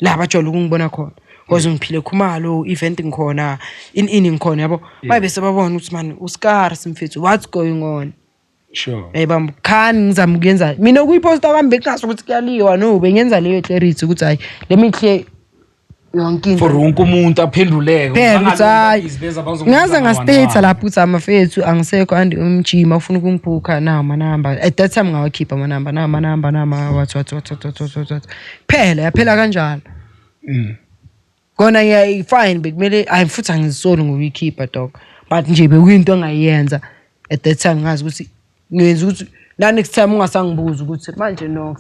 la bajwayele ukungibona khona because ngiphile khumalo event ngikhona in ngikhona yabo babe sebabona ukuthi man uScar simfethu what's going on. Sure. Bam khani ngizama ukuyenza mina ukuyiposta kambe ngaso ukuthi kuyaliwa no bengenza leyo clarity ukuthi hayi let me clear yonke into For wonke umuntu aphenduleke. ngaze ngastate lapho ukuthi amafethu angisekho andi umjima ufuna ukungibhuka manamba at that time ngawakhipha manamba what phela yaphela kanjalo kona fine bekumele futhi angizisoli ngokuyikhipha dog but nje bekuyinto engayenza at that time ngazi ukuthi ngenza ukuthi la next time ungasangibuza ukuthi manje no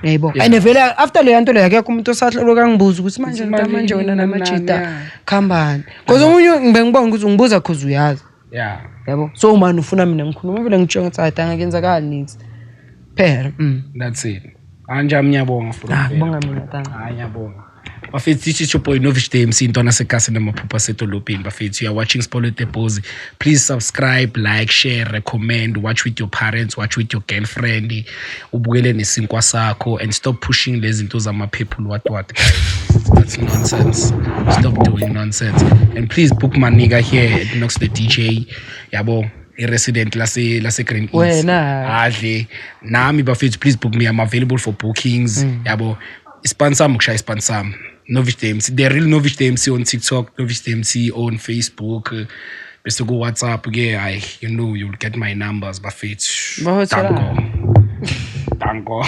yebo and vele after le nto le yakhe umuntu osahlolo kangibuza ukuthi manje wena namajita khambani because umunye ngibengibona ukuthi ungibuza cause uyazi yabo so man ufuna mina ngikhuluma vele ngitsho ngathi ayidanga kenzakala nithi phela That's it. Anje ngiyabonga for bonga mina Tanga ngiyabonga. Bafethu this is your boy Novich DMC intwana sekasi namaphupha setolopini. Bafethu you are watching Spolo Depozi. Please subscribe, like, share, recommend, watch with your parents, watch with your girlfriend, ubukele nesinkwa sakho and stop pushing lezi zinto zama people what guys. That's nonsense. Stop doing nonsense. And please book my nigga here at Knox the DJ. Yabo resident lase Green East. Wena Adle nami bafethu please book me. I'm available for bookings. Yabo sponsor muksha sponsor Novich DMC, the real Novich DMC on TikTok, Novich DMC on Facebook, bese go WhatsApp you know you'll get my numbers bafethu. Danko.